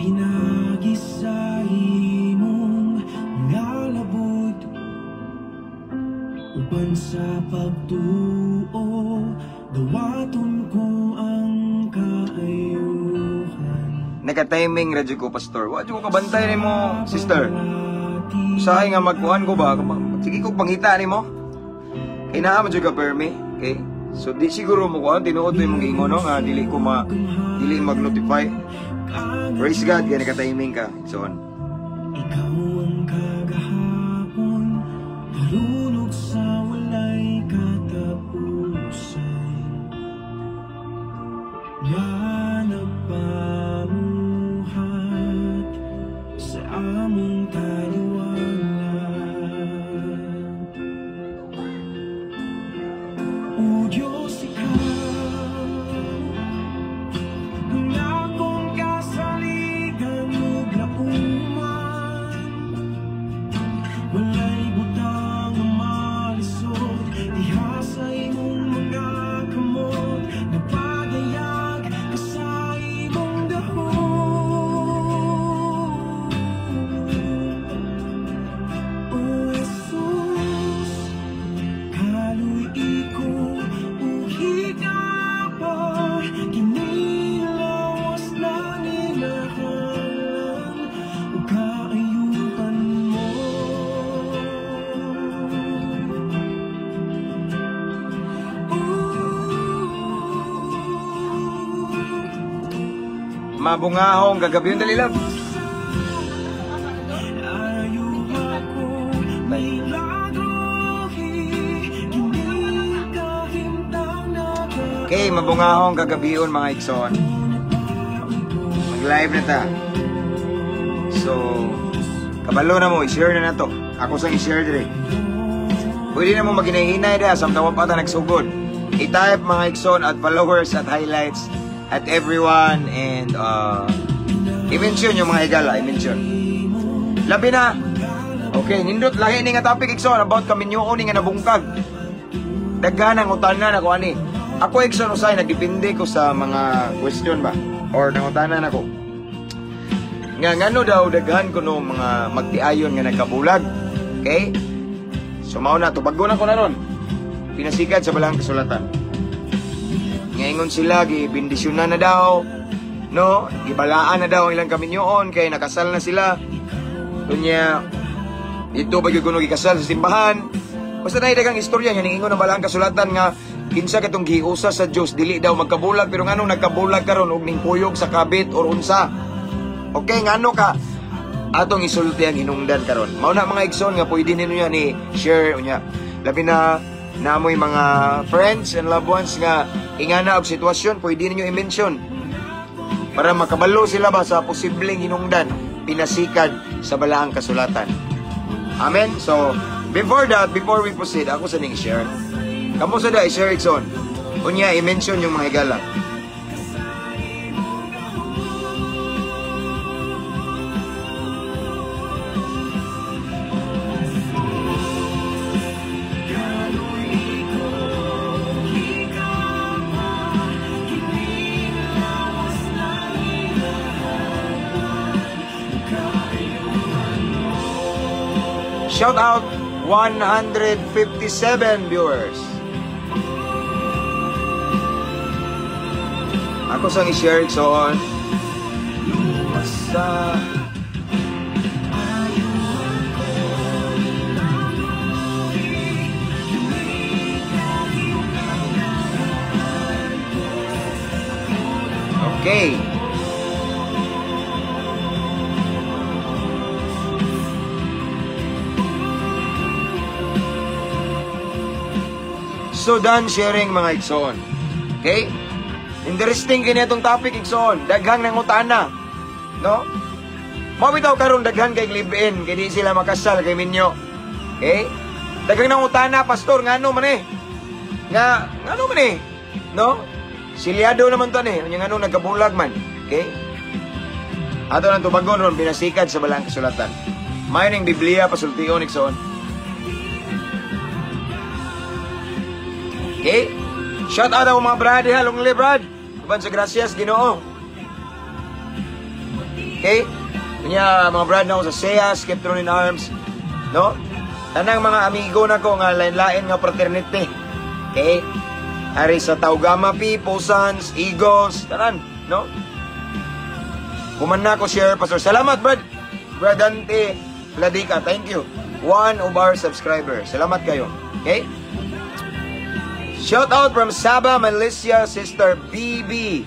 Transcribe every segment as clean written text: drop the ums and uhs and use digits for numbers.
Pinagisay mong ngalabot uban sa pagtuo, dawaton ko ang kaayuhan. Naka-timing radyo ko, pastor. Wa ko kabantay ni mo, sister. Usahay nga magkuhan ko ba? Sige ko pangita ni mo. Kaya naa man ka permi. Okay? So di siguro mo ko tinuod mo yung ingon no nga dili mag-notify. Praise God, gani ka timing ka. So on. Ikaw ang kagahapon, karunok sa walay katapusan. Nga nagpamuhat sa among taliwanag. O Diyos, ikaw ang akong kasaligan ug lauman. Walay butang na malisod diha sa imong mga kamot. Nagpagayag ka sa imong dahon. O Jesus, kaluy ko uhigapa, kinilawas ng inahalan o kaayuhan mo. Mabungahong gagabi yung dalilab. Ayuhan ko may lagrohi, hindi kahimtang na Okay, mabungahong gagabi yun mga ikson. Mag-live na ta. So, kabalo na mo, i-share na to. Ako sang i-share dire. Pwede na mo maghinay-hinay da, samtang wapata nagsugod. I-type mga ikson at followers at highlights at everyone and i-mention yung mga higala, i-mention. Labi na. Okay, nindot lahi ni nga topic ikson about kaminyoon ni nga nabungkag. Daghan ang utanan ako ani. Ako ikson usay nagdepende ko sa mga question ba or nangutanan ako. Nga ngano daw daghan ko no mga magtiayon nga nagkabulag. Okay? So mao na tubago na ko na ron. Pinasikad sa balahang kasulatan. Ngayon sila, gibindisyonan na daw, no? Gibalaan na daw ang ilang kaminyoon, kaya nakasal na sila. Kunya, ito ba yung gikasal sa simbahan? Basta naidagang istorya, yan ingon ang balahang kasulatan nga, kinsa katong giusa sa Diyos, dili daw magkabulag, pero nga nung nagkabulag karon og ning puyog sa kabit or unsa. Okay, nga ano ka? Atong isulti ang hinungdan karon. Mao na mga igsoon nga, pwede ninyo yan i-share, unya. Labi na, namoy mga friends and loved ones nga ingana og sitwasyon, pwede ninyo i-mention para makabalo sila ba sa posibleng hinungdan pinasikad sa balaang kasulatan. Amen. So before we proceed, ako sa ning share. Kamo sa da i-share ikson. Unya i-mention yung mga higala. Shout out 157 viewers. Ako sang i-share ikson. Sa okay. So done sharing mga igsoon. Okay? Interesting kini itong topic igsoon. Daghang nangutana. No? Mabitaw karon daghan kay live-in kay di sila makasal kay minyo. Okay? Daghang nangutana pastor ngano man eh. Ngano man eh. No? Silyado naman to ni, unya ngano nagkabulag man. Okay? Ato nang tubagon ron binasikad sa balang kasulatan. May ning Biblia pasultion igsoon. Okay? Shout out ako mga brad, halong li brad. Uban sa gracias, Ginoo. Okay? Kanya mga brad na ako sa SEA, Skeptron in Arms, no? Tanang mga amigo na ko nga lain-lain nga fraternity. Okay? Ari sa Taugama P, Pusans, Eagles, tanan, no? Kuman na ko share, Pastor. Salamat, Brad. Brad Dante Ladica, thank you. One of our subscribers. Salamat kayo. Okay? Shout out from Sabah, Malaysia, Sister BB.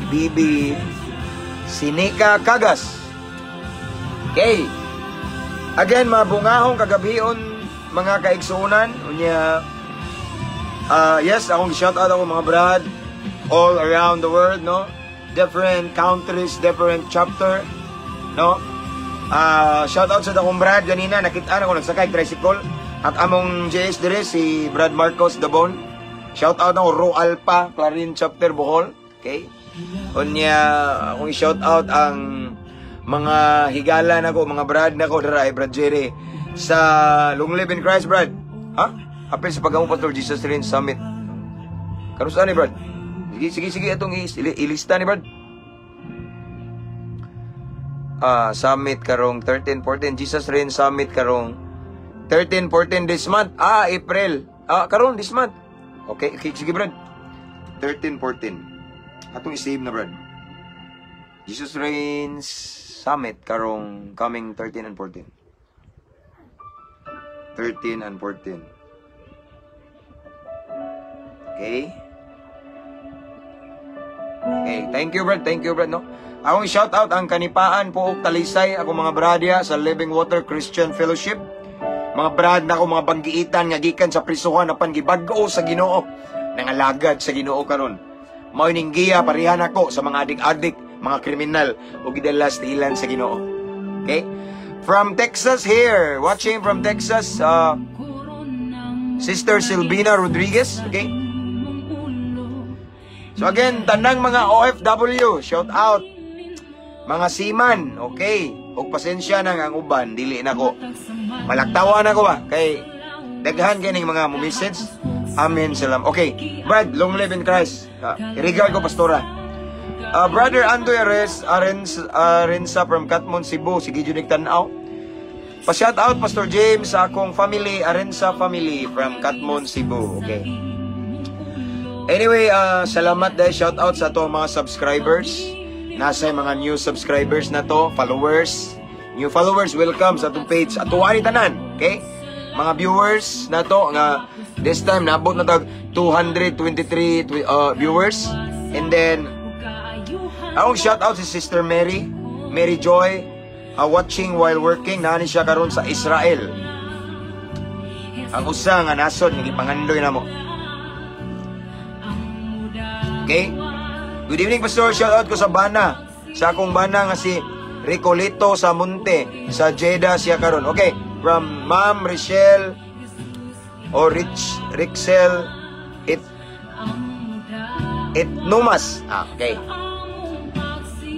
BB Sinika Kagas. Okay. Again, mabungahong kagabion mga kaigsunan. Unya, yes, akong shout out ako mga brad all around the world, no? Different countries, different chapter, no? Shout out sa akong brad ganina, nakita ako nagsakay tricycle at among JS dire si Brad Marcos Dabon. Shout out ako Ro Alpha, Clarin chapter Bohol. Okay? Unya, akong shout out ang mga higala na ko, mga brad na ko, daray, Brad Jerry, sa Long Live in Christ, Brad. Ha? Apel sa pag-amo Pastor Jesus Rain Summit. Karusan ni Brad? Sige, itong ilista ni Brad. Summit karong 13-14, Jesus Rain Summit karong 13-14 this month. April. Karong this month. Okay, sige Brad. 13-14. Atong i-save na Brad. Jesus Reigns Summit karong coming 13 and 14. 13 and 14. Okay? Okay, thank you Brad, no? Akong shout out ang kanipaan Puok Talisay, ako mga bradya sa Living Water Christian Fellowship. Mga brad na ako, mga banggiitan nga gikan sa prisuhan na pangibag-o sa Ginoo, nangalagad sa Ginoo karon. Mao ning giya parihan ako sa mga adik-adik, mga kriminal o gidalas tiilan sa Ginoo. Okay? From Texas here, watching from Texas, Sister Silvina Rodriguez. Okay? So again, tanang mga OFW, shout out. Mga seaman, okay? Og pasensya na ang uban, dili na ko. Malaktawan ako ba? Kay daghan kining mga message. Amen, salam. Okay, Brad, long live in Christ. I-regard ko, Pastora. Brother Andoy Arensa from Katmon, Cebu. Sige, Junik Tanaw. Pa-shout out, Pastor James, sa akong family, Arensa family from Katmon, Cebu. Okay. Anyway, salamat dahil shout out sa to mga subscribers. Nasa mga new subscribers na to, followers. New followers, welcome sa itong page. At tuwari tanan, okay? Mga viewers na to, nga this time, naabot na tag 223 viewers. And then, akong shout out si Sister Mary Joy, watching while working. Nani siya karon sa Israel. Ang usa nga nasod, nagipangandoy na mo. Okay? Good evening, Pastor. Shout out ko sa bana. Sa akong bana nga si Ricolito sa Monte, sa Jeddah siya karon. Okay, from Ma'am Richelle o Rixel Numas. Okay.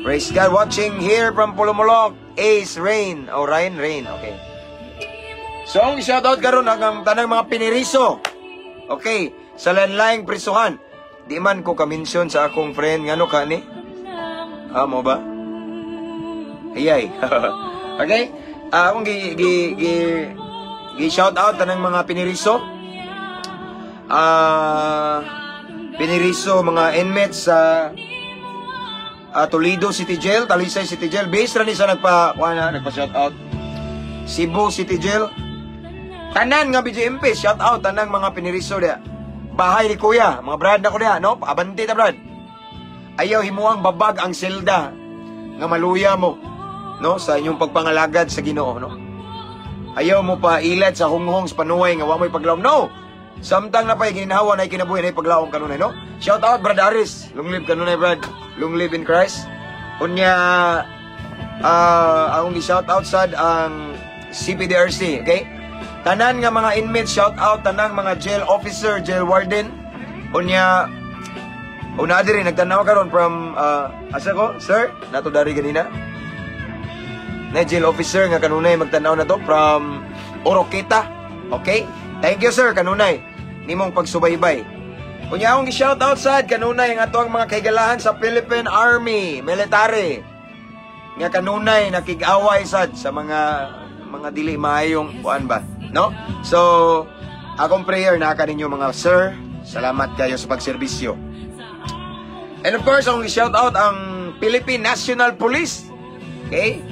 Praise God. Watching here from Pulumulok, Ace Rain. O Rain. Okay. So, ang shout out karon ang tanang mga piniriso. Okay, sa landline prisuhan. Di man ko ka-mention sa akong friend ngano ka ni? Mo ba? Ayay. Okay? Akong shout out tanang mga piniriso. Piniriso mga inmates sa Toledo City Jail, Talisay City Jail. Base ra ni sa nagpa-shout out. Cebu City Jail. Tanan nga BJMP, shout out tanang mga piniriso dia. Bahay ni Kuya, mga brad na ko diha, no? Abanti ta brad. Ayaw himuang babag ang selda nga maluya mo, no? Sa inyong pagpangalagad sa Ginoo, no? Ayaw mo pa ilad sa hunghong sa panuway nga wa mo'y paglawom, no? Samtang na pa'y ginhawa na ikinabuhi na ipaglawom kanunay, no? Shout out Brad Aris, long live kanunay Brad, long live in Christ. Unya, akong i-shout out sad ang CPDRC, okay? Tanan nga mga inmates, shout out tanang mga jail officer, jail warden. Unya, una diri nagtanaw karon from asa ko, sir? Nato dari ganina. Na jail officer nga kanunay magtanaw na to from Oroqueta. Okay? Thank you sir kanunay nimong pagsubaybay. Unya akong gi-shoutout sad kanunay nga atong mga kahigalahan sa Philippine Army, military. Nga kanunay nakig-away sad sa mga dili maayong kuan ba, no? So, akong prayer na kaninyo mga sir, salamat kayo sa pagserbisyo. And of course, akong gi-shoutout ang Philippine National Police. Okay?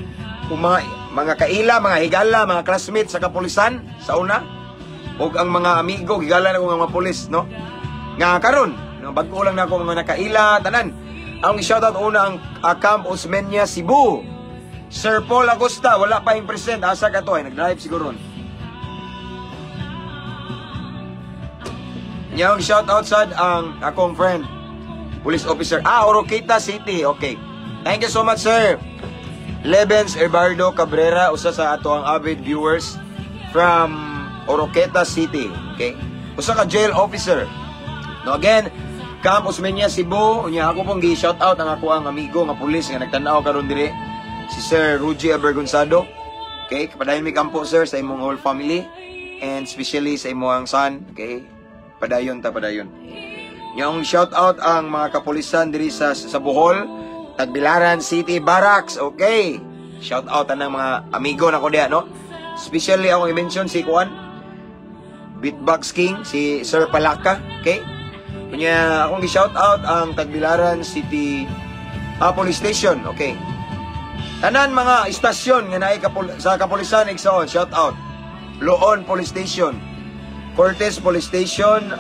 Kung mga kaila, mga higala, mga classmates sa kapulisan sa una, o ang mga amigo, higala na ko nga mga pulis, no? Nga karon, bago lang na ako mga nakaila, tanan. Ang shoutout una ang Camp Osmeña, Cebu. Sir Paul Agosta, wala pa yung present. Asa ka to, nag-drive siguro. Yung shoutout sad ang akong friend, police officer. Oroqueta City, okay. Thank you so much, sir. Lebens Erbardo Cabrera, usa sa ato ang avid viewers from Oroqueta City, okay. Usa ka jail officer. No, again, Camp Osmeña, Cebu. Unya ako pong gi-shoutout ang ako ang amigo nga pulis nga nagtanaw karon diri, si Sir Rugy Abergonzado. Okay, padayon mi kampo sir sa imong whole family and especially sa imong son, okay? Padayon ta padayon. Yung shoutout ang mga kapulisan diri sa Bohol, Tagbilaran City Barracks, okay? Shoutout ang mga amigo nako diha, no? Especially ako i-mention si Kuan Beatbox King, si Sir Palaka, okay? Kanya akong gi-shoutout ang Tagbilaran City Police Station, okay? Tanan mga istasyon nga naay sa kapulisan igsoon, shoutout. Loon Police Station, Cortez Police Station,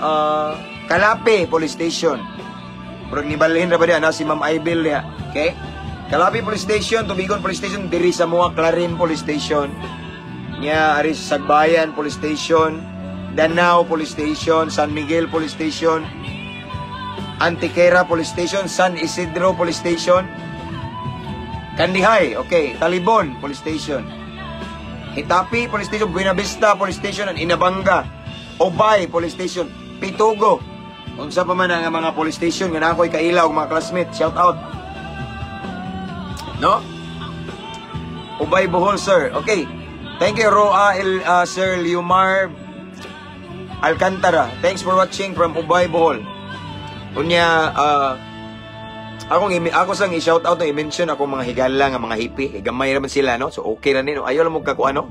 Calape Police Station. Pero nibalhin ra ba diha na si Ma'am Ibil diha, okay? Calape Police Station, Tubigon Police Station, diri sa mga Clarin Police Station. Nya ari sa Sagbayan Police Station, Danao Police Station, San Miguel Police Station, Antiquera Police Station, San Isidro Police Station, Kandihay, okay, Talibon Police Station, Hitapi Police Station, Buena Vista Police Station, and Inabanga, Obay Police Station, Pitugo. Unsa pa man ang mga police station nga nakoy kaila og mga classmates, shout out. No? Obay Bohol, sir. Okay. Thank you, Sir Liumar Alcantara. Thanks for watching from Ubay, Bohol. Unya, ako sang i-shout out na i-mention ako mga higala nga mga hippie. Gamay naman sila, no? So, okay na nino. Ayaw lang mo kakuano.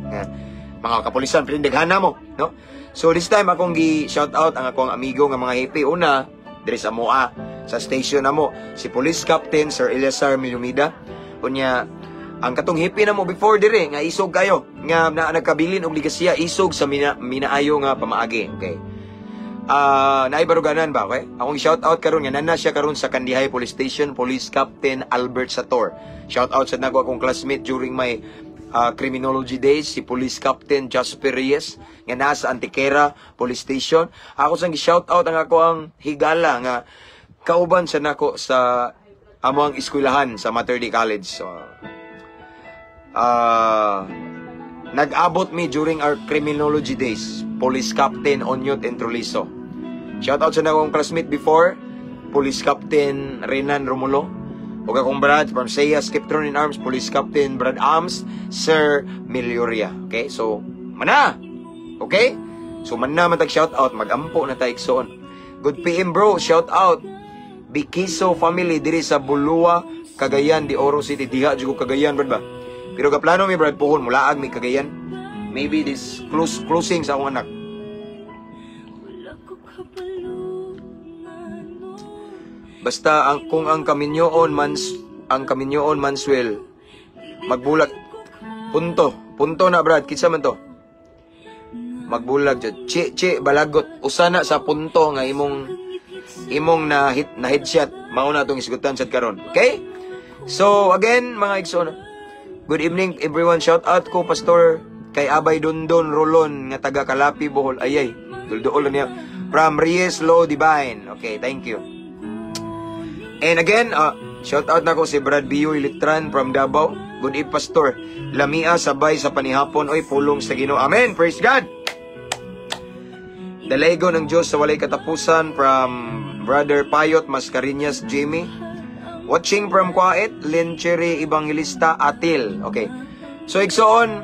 Mga kapulisan, pinindaghan mo, no? So, this time akong gi-shout out ang akong amigo nga mga hippie. Una, diri sa MOA, sa station na mo, si Police Captain Sir Eliasar Milumida. Unya, ang katong hippie na mo before dire nga isog kayo nga nagkabilin og ligasiya isog sa minaayo nga pamaagi, okay? Naibaruganan ba, okay? Akong shout out karon nga nana siya karon sa Kandihay Police Station, Police Captain Albert Sator. Shout out sa nako akong classmate during my criminology days, si Police Captain Jasper Reyes nga nasa Antiquera Police Station. Ako sang gi-shout out ang ako ang higala nga kauban sa nako sa among eskwelahan sa Materdi College. So, nag-abot me during our criminology days, Police Captain Onyot Entrolizo. Shout out sa akong classmate before, Police Captain Renan Romulo. O akong Brad from Saya Skiptron in Arms, Police Captain Brad Arms, Sir Melioria. Okay, so mana. Okay? So mana man tag shout out, magampo na tayo igsoon. Good PM bro, shout out Bikiso family diri sa Bulua, Cagayan de Oro City. Diha jud ko Cagayan, Brad ba? Pero kaplano mi Brad puhon mulaag mi Cagayan. Maybe this closing sa akong anak. Basta kung ang Kaminyoon Manswell magbulag punto na Brad, kitsa man to magbulag jud chi balagot usana sa punto nga imong na headshot mao na tong isgutan sad karon, okay? So again mga igsoon, good evening everyone. Shout out ko Pastor kay Abay Dondon Rolon nga taga Calapi Bohol. Ayay dulduol niya from Reyes Law Divine. Okay, thank you. And again, shout out na ko si Brad Bioy Litran from Davao. Good eve, Pastor. Lamia sabay sa panihapon. Oy, pulong sa Ginoo. Amen. Praise God. Dalego ng Diyos sa walay katapusan from Brother Payot Mascareñas Jamie. Watching from Kuwait, Lencheri Evangelista Atil. Okay. So, igsoon,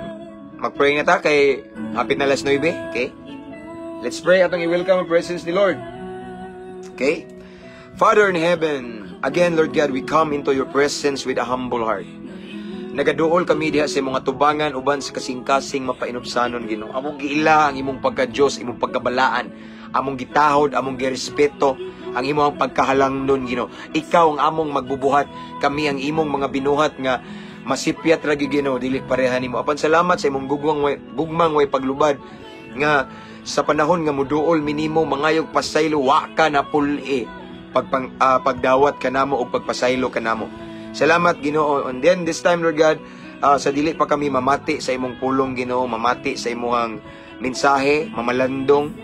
mag-pray na ta kay hapit na 9, okay? Let's pray atong i-welcome ang presence ni Lord. Okay? Father in heaven, again, Lord God, we come into your presence with a humble heart. Nagaduol kami diha sa mga tubangan uban sa kasing-kasing mapainupsanon, Ginoo. Among giila ang imong pagka-Dios, imong pagkabalaan, among gitahod, among girespeto, ang imong pagkahalangnon, Ginoo. Ikaw ang among magbubuhat, kami ang imong mga binuhat nga masipyat ra gyud, Ginoo, dili pareha nimo. Apan salamat sa imong gugmang way paglubad nga sa panahon nga muduol minimo mangayog pasaylo wa ka na puli pagdawat kanamo o pagpasaylo kanamo. Salamat, Ginoo. And then this time, Lord God, sa dili pa kami mamati sa imong pulong, Ginoo, mamati sa imong mensahe, mamalandong,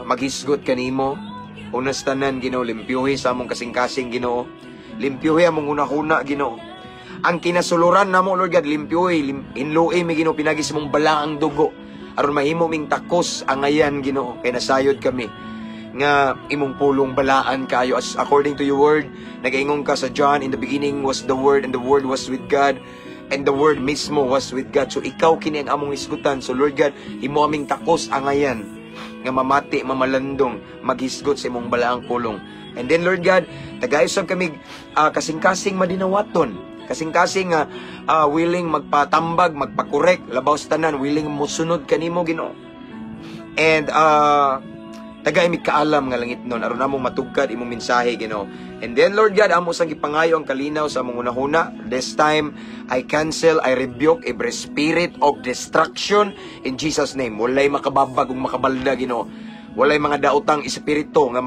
maghisgot kanimo. Unas tanan, Ginoo, limpyuhi sa among kasing-kasing, Ginoo. Limpyuhi among hunahuna, Ginoo. Ang kinasuluran namo, Lord God, limpyuhi, hinluhi mi, Ginoo, pinagis mong balaang dugo. Aron mahimo ming takos ang ayan, Ginoo, kay nasayod kami nga imong pulong balaan kayo as according to your word. Nagaingon ka sa John, in the beginning was the word and the word was with God and the word mismo was with God. So ikaw kini ang among isgutan. So Lord God, imo aming takos ang ayan nga mamati, mamalandong, maghisgot sa imong balaang pulong. And then Lord God, tagayosab kami kasing-kasing madinawaton, kasing-kasing willing magpatambag, magpakorek, labaw sa tanan, willing musunod kanimo, Ginoo. And tagay mi kaalam nga langit nun, aron among matugkad imong mensahe, Ginoo. And then Lord God, amo sang gipangayo ang kalinaw sa among unahuna. This time I cancel, I rebuke every spirit of destruction in Jesus name. Walay makababag ug makabalda, Ginoo. Walay mga daotang espiritu nga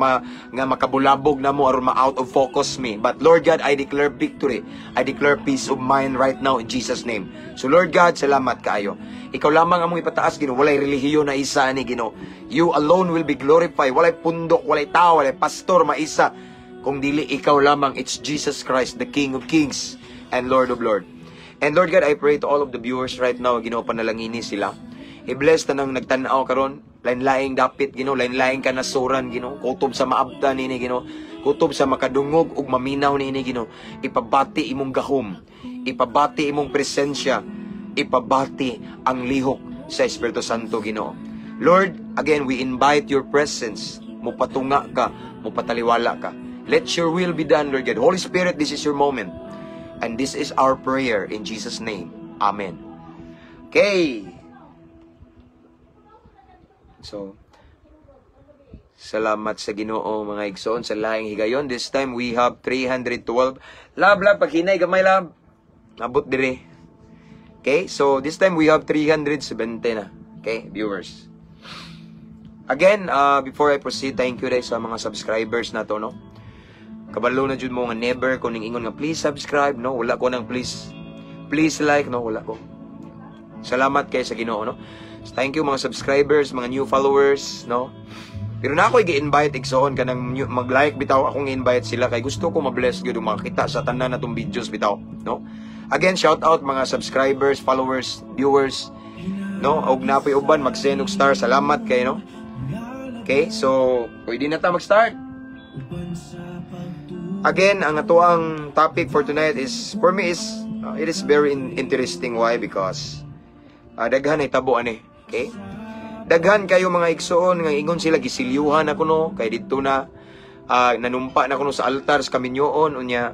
makabulabog namo aron ma-out of focus me. But Lord God, I declare victory. I declare peace of mind right now in Jesus name. So Lord God, salamat kaayo. Ikaw lamang among ipataas, Ginoo. Walay relihiyon na isa ni, Ginoo. You alone will be glorified. Walay pundok, walay tao, walay pastor, maisa. Kung dili ikaw lamang, it's Jesus Christ, the King of Kings and Lord of Lords. And Lord God, I pray to all of the viewers right now, Ginoo, panalangini sila. I-bless tanang nagtanaw karon, lain-laing dapit, Ginoo, lain-laing kanasuran, Ginoo. Kutob sa maabda nini, Ginoo. Kutob sa makadungog ug maminaw nini, Ginoo. Ipabati imong gahom, ipabati imong presensya, ipabati ang lihok sa Espiritu Santo, Ginoo. Lord, again, we invite your presence. Mupatunga ka, mupataliwala ka. Let your will be done, Lord God. Holy Spirit, this is your moment. And this is our prayer in Jesus' name. Amen. Okay. So, salamat sa Ginoo, mga igsoon, sa laing higayon. This time, we have 312. Lab, paghinay, gamay, lab. Nabot dire. Okay, so this time, we have 370 na. Okay, viewers. Again, before I proceed, thank you guys sa mga subscribers na to, no? Kabalo na dyan mo nga never ko ning ingon nga please subscribe, no? Wala ko nang please like, no? Wala ko. Salamat kay sa Ginoo, no? So, thank you mga subscribers, mga new followers, no? Pero na ako i-invite igsoon ka nang mag-like bitaw, akong i-invite sila kay gusto ko ma-bless gyud makita sa tanan natong videos bitaw, no? Again, shout out mga subscribers, followers, viewers, no? Og napoy uban mag-send og star, salamat kay, no? Okay, so pwede na ta mag-start. Again, ang atuang topic for tonight is, for me is, it is very interesting. Why? Because daghan ay tabo ani. Okay? Daghan kayo mga igsoon nga ingon sila gisilyuhan ako no kay didto na nanumpa na kuno sa altar sa kaminyoon unya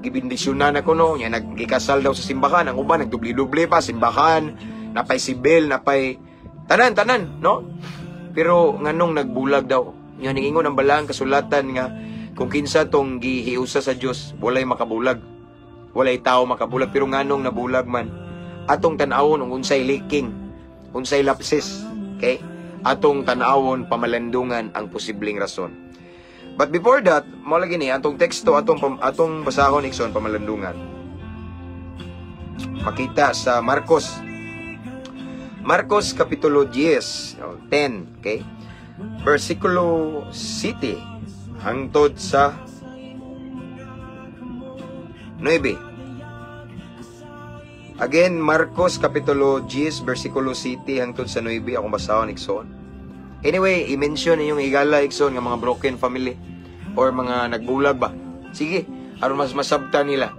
gibindisyonan ako no unya nagikasal daw sa simbahan, ang uban nagdubli-dubli pa simbahan, napay sibil, napay tanan no? Pero nganong nagbulag daw. Nya ningon ang balang kasulatan nga kung kinsa tong gihiusa sa Dios, walay makabulag. Walay tao makabulag, pero nganong nabulag man. Atong tan-awon ug unsay leaking, unsay lapses, okay? Atong tan-awon pamalandungan ang posibleng rason. But before that, mo lagi ni atong teksto atong basahon ikson pamalandungan. Makita sa Marcos kapitulo 10, okay? Versikulo 7 hangtod sa 9. Again, Marcos kapitulo 10 versikulo 7 hangtod sa 9 akong basahon igsoon. Anyway, i-mention inyong higala igsoon nga mga broken family or mga nagbulag ba. Sige, aron mas masabta nila.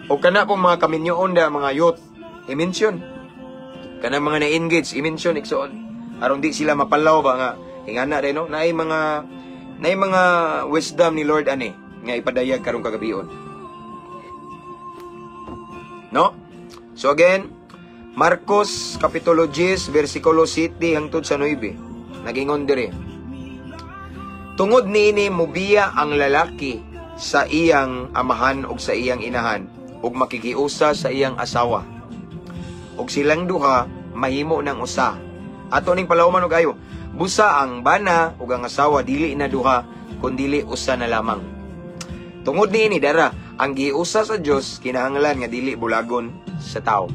O kana pong mga kaminyoon da mga youth, i-mention. Kana mga na-engage, i-mention igsoon. Aron di sila mapalaw ba nga Ingana rin, no? Naay mga wisdom ni Lord ani nga ipadayag karong kagabion. No? So again, Marcos kapitulo 10 bersikulo 7 hangtod sa 9. Nagingon diri. Tungod niini mubiya ang lalaki sa iyang amahan ug sa iyang inahan ug makikiusa sa iyang asawa. Ug silang duha mahimo ng usa. Ato ning palawman og ayo. Busa ang bana ug ang asawa dili na duha kundi usa na lamang. Tungod niini dara ang giusa sa Dios kinahanglan nga dili bulagon sa tao.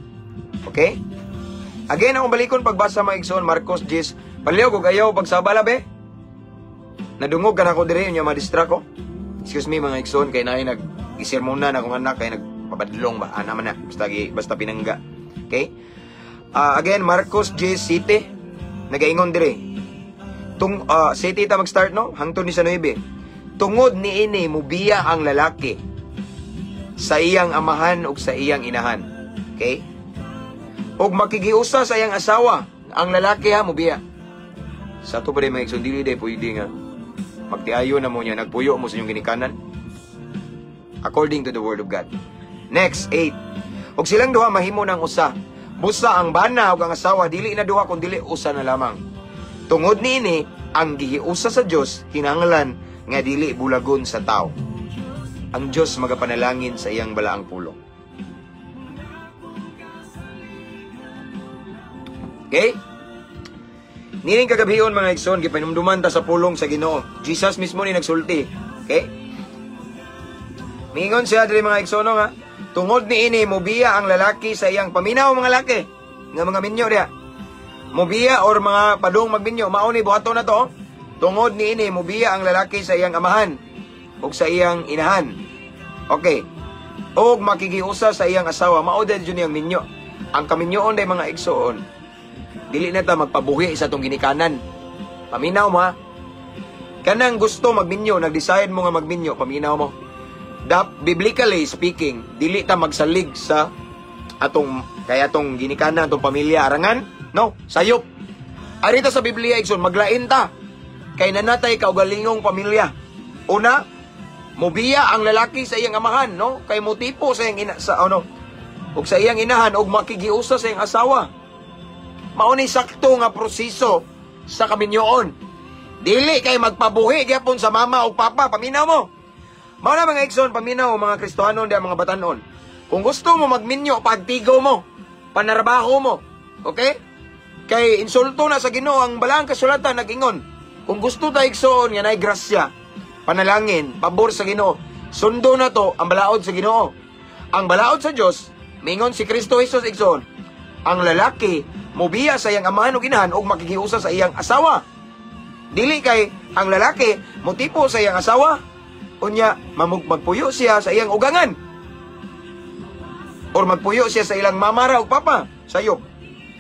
Okay? Again akong balikon pagbasa mga igsoon Marcos 10. Paliw kog ayaw pagsabala be. Nadungog ka na ko diri unya ma-distract ko. Excuse me mga igsoon kay naay nag-isermona na akong anak kay nagpapadlong ba ana man na basta pinangga. Okay? Again Marcos 10:7 nagaingon diri. City ta mag-start no hangtod ni sa 9. Tungod niini mubiya ang lalaki sa iyang amahan ug sa iyang inahan. Okay? Ug makigiusa sa iyang asawa. Ang lalaki ha mubiya. Sa to pa rin mga igsoon dili day pwede nga magtiayo na mo niya nagpuyo mo sa inyong ginikanan according to the word of God. Next 8. Ug silang duha mahimo ng usa. Busa ang bana ug ang asawa dili na duha kundi usa na lamang. Tungod niini ang gihiusa sa Dios kinahanglan nga dili bulagon sa tao. Ang Dios magapanalangin sa iyang balaang pulong. Okay? Nining kagabion mga igsoon gipanumduman ta sa pulong sa Ginoo. Jesus mismo ni nagsulti. Okay? Mingon siya diri mga igsoon nga, tungod niini mobiya ang lalaki sa iyang paminaw mga lalaki nga mga minyo diha. Mobiya or mga padung magminyo mao ni buhaton na to. Tungod niini mobiya ang lalaki sa iyang amahan ug sa iyang inahan. Okay. Og makigiusa sa iyang asawa mao din jud ang minyo. Ang kaminyoon day mga igsoon dili na ta magpabuhi sa tong ginikanan. Paminaw mo ha. Kanang gusto magminyo, nag-decide mo nga magminyo, paminaw mo. Biblically speaking, dili ta magsalig sa atong ginikanan, atong pamilya arangan. No, sayop. Arita sa Biblia igsoon maglain ta. Kay nanatay kaugalingong pamilya. Una, mobiya ang lalaki sa iyang amahan, no? Kay motipo sa iyang ug sa iyang inahan ug makigiusa sa iyang asawa. Mao ni sakto nga proseso sa kaminyoon. Dili kay magpabuhi gyapon sa mama o papa, paminaw mo. Mao na mga igsoon, paminaw mga Kristohanon diha mga batanon. Kung gusto mo magminyo, pagtigo mo, panarbaho mo. Okay? Kay insulto na sa Ginoo ang balaang kasulatan nag-ingon. Kung gusto ta igsoon nga nay grasya, panalangin, pabor sa Ginoo, sundo na to ang balaod sa Ginoo. Ang balaod sa Dios, mingon si Kristo Jesus igsoon, ang lalaki mobiya sa iyang amahan ug inahan ug makikiusa sa iyang asawa. Dili kay ang lalaki motipo sa iyang asawa, unya magpuyo siya sa iyang ugangan. Or magpuyo siya sa ilang mamara ug papa, sayop.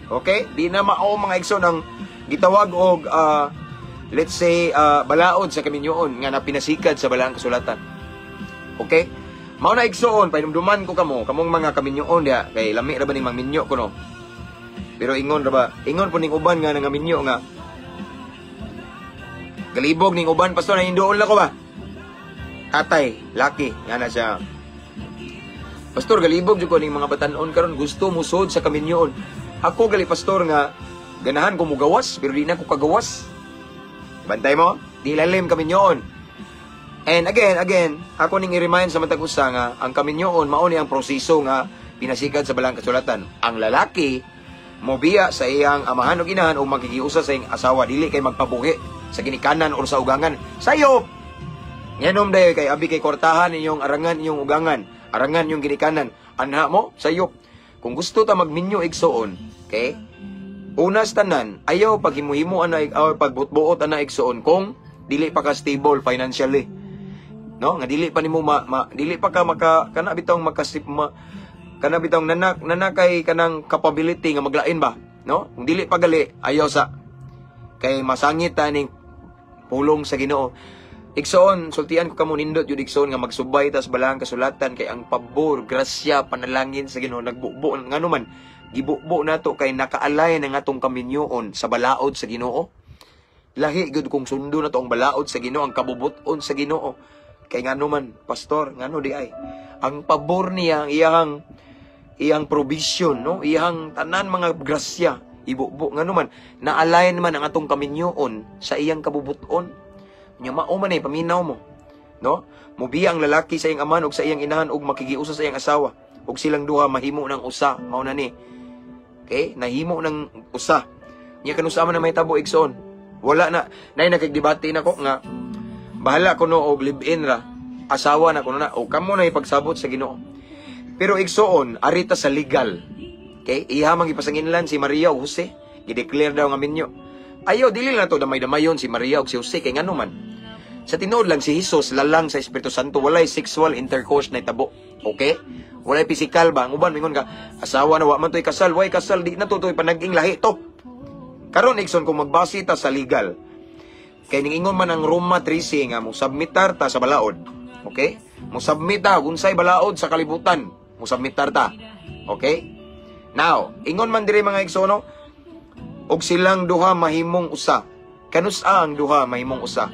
Okay? Di na mao mga igsoon ang gitawag og let's say balaod sa kaminyoon nga napinasikad sa balaang kasulatan. Okay? Mao na igsoon, painumduman ko kamong mga kaminyoon diha kay lami ra ba ning mangminyo ko no. Pero ingon ra ba? Ingon po ning uban nga nangaminyo nga galibog ning uban pastor na hinduol na ko ba? Tatay, laki, nga na siya. Pastor, galibog jud ko ning mga batan-on karon gusto musod sa kaminyoon. Ako gali pastor nga ganahan ko mugawas pero di na ko kagawas. Bantay mo? Di lalim kaminyoon. And again, ako ning i-remind sa matag usa nga ang kaminyoon mao ni ang proseso nga pinasikad sa balaang kasulatan. Ang lalaki mobiya sa iyang amahan ug inahan o makikiusa sa iyang asawa dili kay magpabuhi sa ginikanan o sa ugangan. Sayop. Nganom dayo kay abi kay kortahan inyong arangan inyong ugangan, arangan inyong ginikanan. Anha mo sayop. Kung gusto ta magminyo igsoon, okay? Unas tanan, ayaw paghimuhimo ana or pagbutbuot ana igsoon kung dili pa ka stable financially. No, nga dili pa nimo dili pa ka kana bitong kana bitong nanakay kanang capability nga maglain ba, no? Kung dili pa gali, ayaw sa kay masangit ta ning pulong sa Ginoo. Igsoon, sultian ko kamo nindot jud igsoon nga magsubay tas balaang kasulatan kay ang pabor, grasya, panalangin sa Ginoo nagbubo ngano man gibubo nato kay nakaalay ng atong kaminyoon sa balaod sa Ginoo. Lahi gud kung sundo na to ang balaod sa Ginoo, ang kabubuton sa Ginoo. Kay ngano man, pastor, ngano di ay ang pabor niya, iyang provision, no? Iyang tanan mga grasya, ibubo ngano man na-align man ang atong kaminyoon sa iyang kabubuton. Nya mao man ay paminaw mo, no? Mubiya ang lalaki sa iyang aman ug sa iyang inahan ug makigiusa sa iyang asawa ug silang duha mahimo ng usa, mao na ni. Okay? Nahimo ng usa. Nya kanusama na may tabo igsoon. Wala na nay nakigdebate na ko nga bahala ko no og live-in ra. Asawa na ko na o kamo na ipagsabot sa Ginoo. Pero igsoon arita sa legal. Okay? Ihamang ipasanginlan si Maria ug Jose. Gi-declare daw nga minyo. Ayo dili na to damay-damayon si Maria ug si Jose kay ngano man. Sa tinuod lang si Jesus lalang sa Espiritu Santo, walay sexual intercourse na itabo. Okay? Walay physical ba? Ang uban mingon ka, asawa na wa man to'y kasal, way kasal di na to to'y panaging lahi to. Karon igsoon kung magbase ta sa legal. Kay ning ingon man ang Roma 13 nga mo submitar ta sa balaod. Okay? Mo submit ta unsay balaod sa kalibutan. Mo submitar ta. Okay? Now, ingon man diri mga igsoon, og silang duha mahimong usa. Kanus-a ang duha mahimong usa?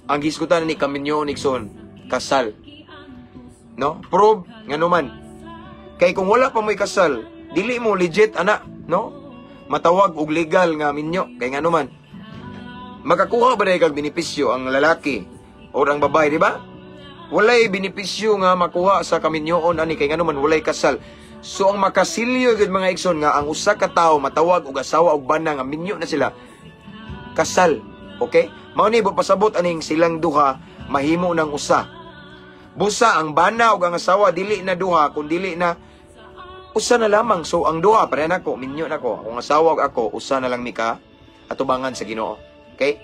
Ang gisgutan ni kaminyo igsoon, kasal. No? Prove ngano man. Kay kung wala pa mo'y kasal, dili mo legit ana, no? Matawag og legal nga minyo kay ngano man. Makakuha ba day kag benepisyo ang lalaki o ang babae, di ba? Walay benepisyo nga makuha sa kaminyoon ani kay ngano man walay kasal. So ang makasilyo gud mga igsoon nga ang usa ka tawo matawag og asawa og bana nga minyo na sila kasal. Okay? Mao ni pasabot aning silang duha mahimo ng usa. Busa ang bana ug ang asawa dili na duha kun dili na usa na lamang. So ang duha pare nako minyo nako. Ang asawa ug ako usa na lang mika atubangan sa Ginoo. Okay?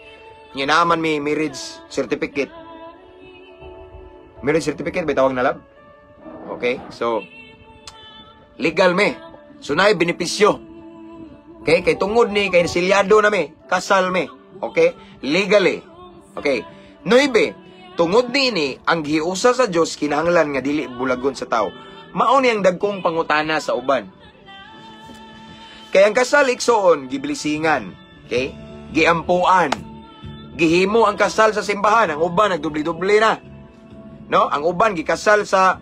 Nya naman may marriage certificate. Marriage certificate ba tawag na lab? Okay? So legal me. So naay benepisyo. Okay? Kay tungod ni kay silyado na me, kasal me. Okay? Legally. Okay? 9. Tungod nini ang giusa sa Dios kinahanglan nga dili bulagon sa tao. Mao ni ang dagkong pangutana sa uban. Kay ang kasal igsoon giblisingan, okay? Giampuan. Gihimo ang kasal sa simbahan, ang uban nagdubli-dubli na. No? Ang uban gikasal sa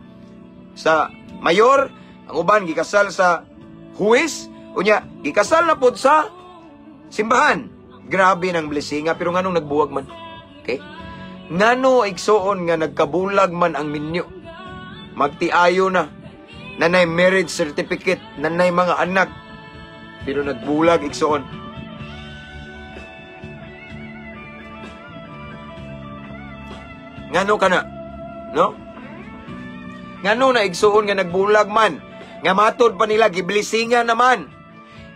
mayor, ang uban gikasal sa huwis, unya gikasal na pud sa simbahan. Grabe ng blisinga pero nganong nagbuwag man. Okay? Ngano igsoon nga nagkabulag man ang minyo. Magtiayo na. Nanay marriage certificate, nanay mga anak. Pero nagbulag igsoon. Ngano ka na? No? Ngano na igsoon nga nagbulag man. Nga matod pa nila, giblisingan naman.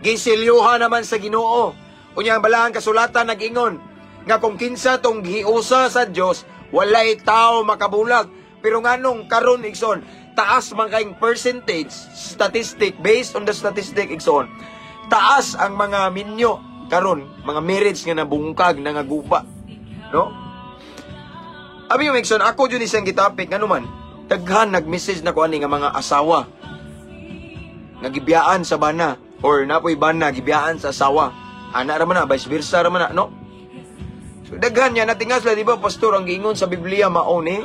Gisilyuhan naman sa Ginoo. Unya ang balaang kasulatan nag-ingon nga kung kinsa tong giusa sa Dios walay tao makabulag. Pero nganong karon igsoon taas man kayong percentage statistic based on the statistic igsoon taas ang mga minyo karon mga marriage nga nabungkag nangaguba, no? Abi yung igsoon ako jud isang gitapik ngano man daghan nag-message na ko ani nga mga asawa nagibiyaan sa bana or napoy bana gibiyaan sa asawa ana ra man na vice versa ra man na, no? So daghan niya natingas la di ba pastor ang giingon sa Biblia mao ni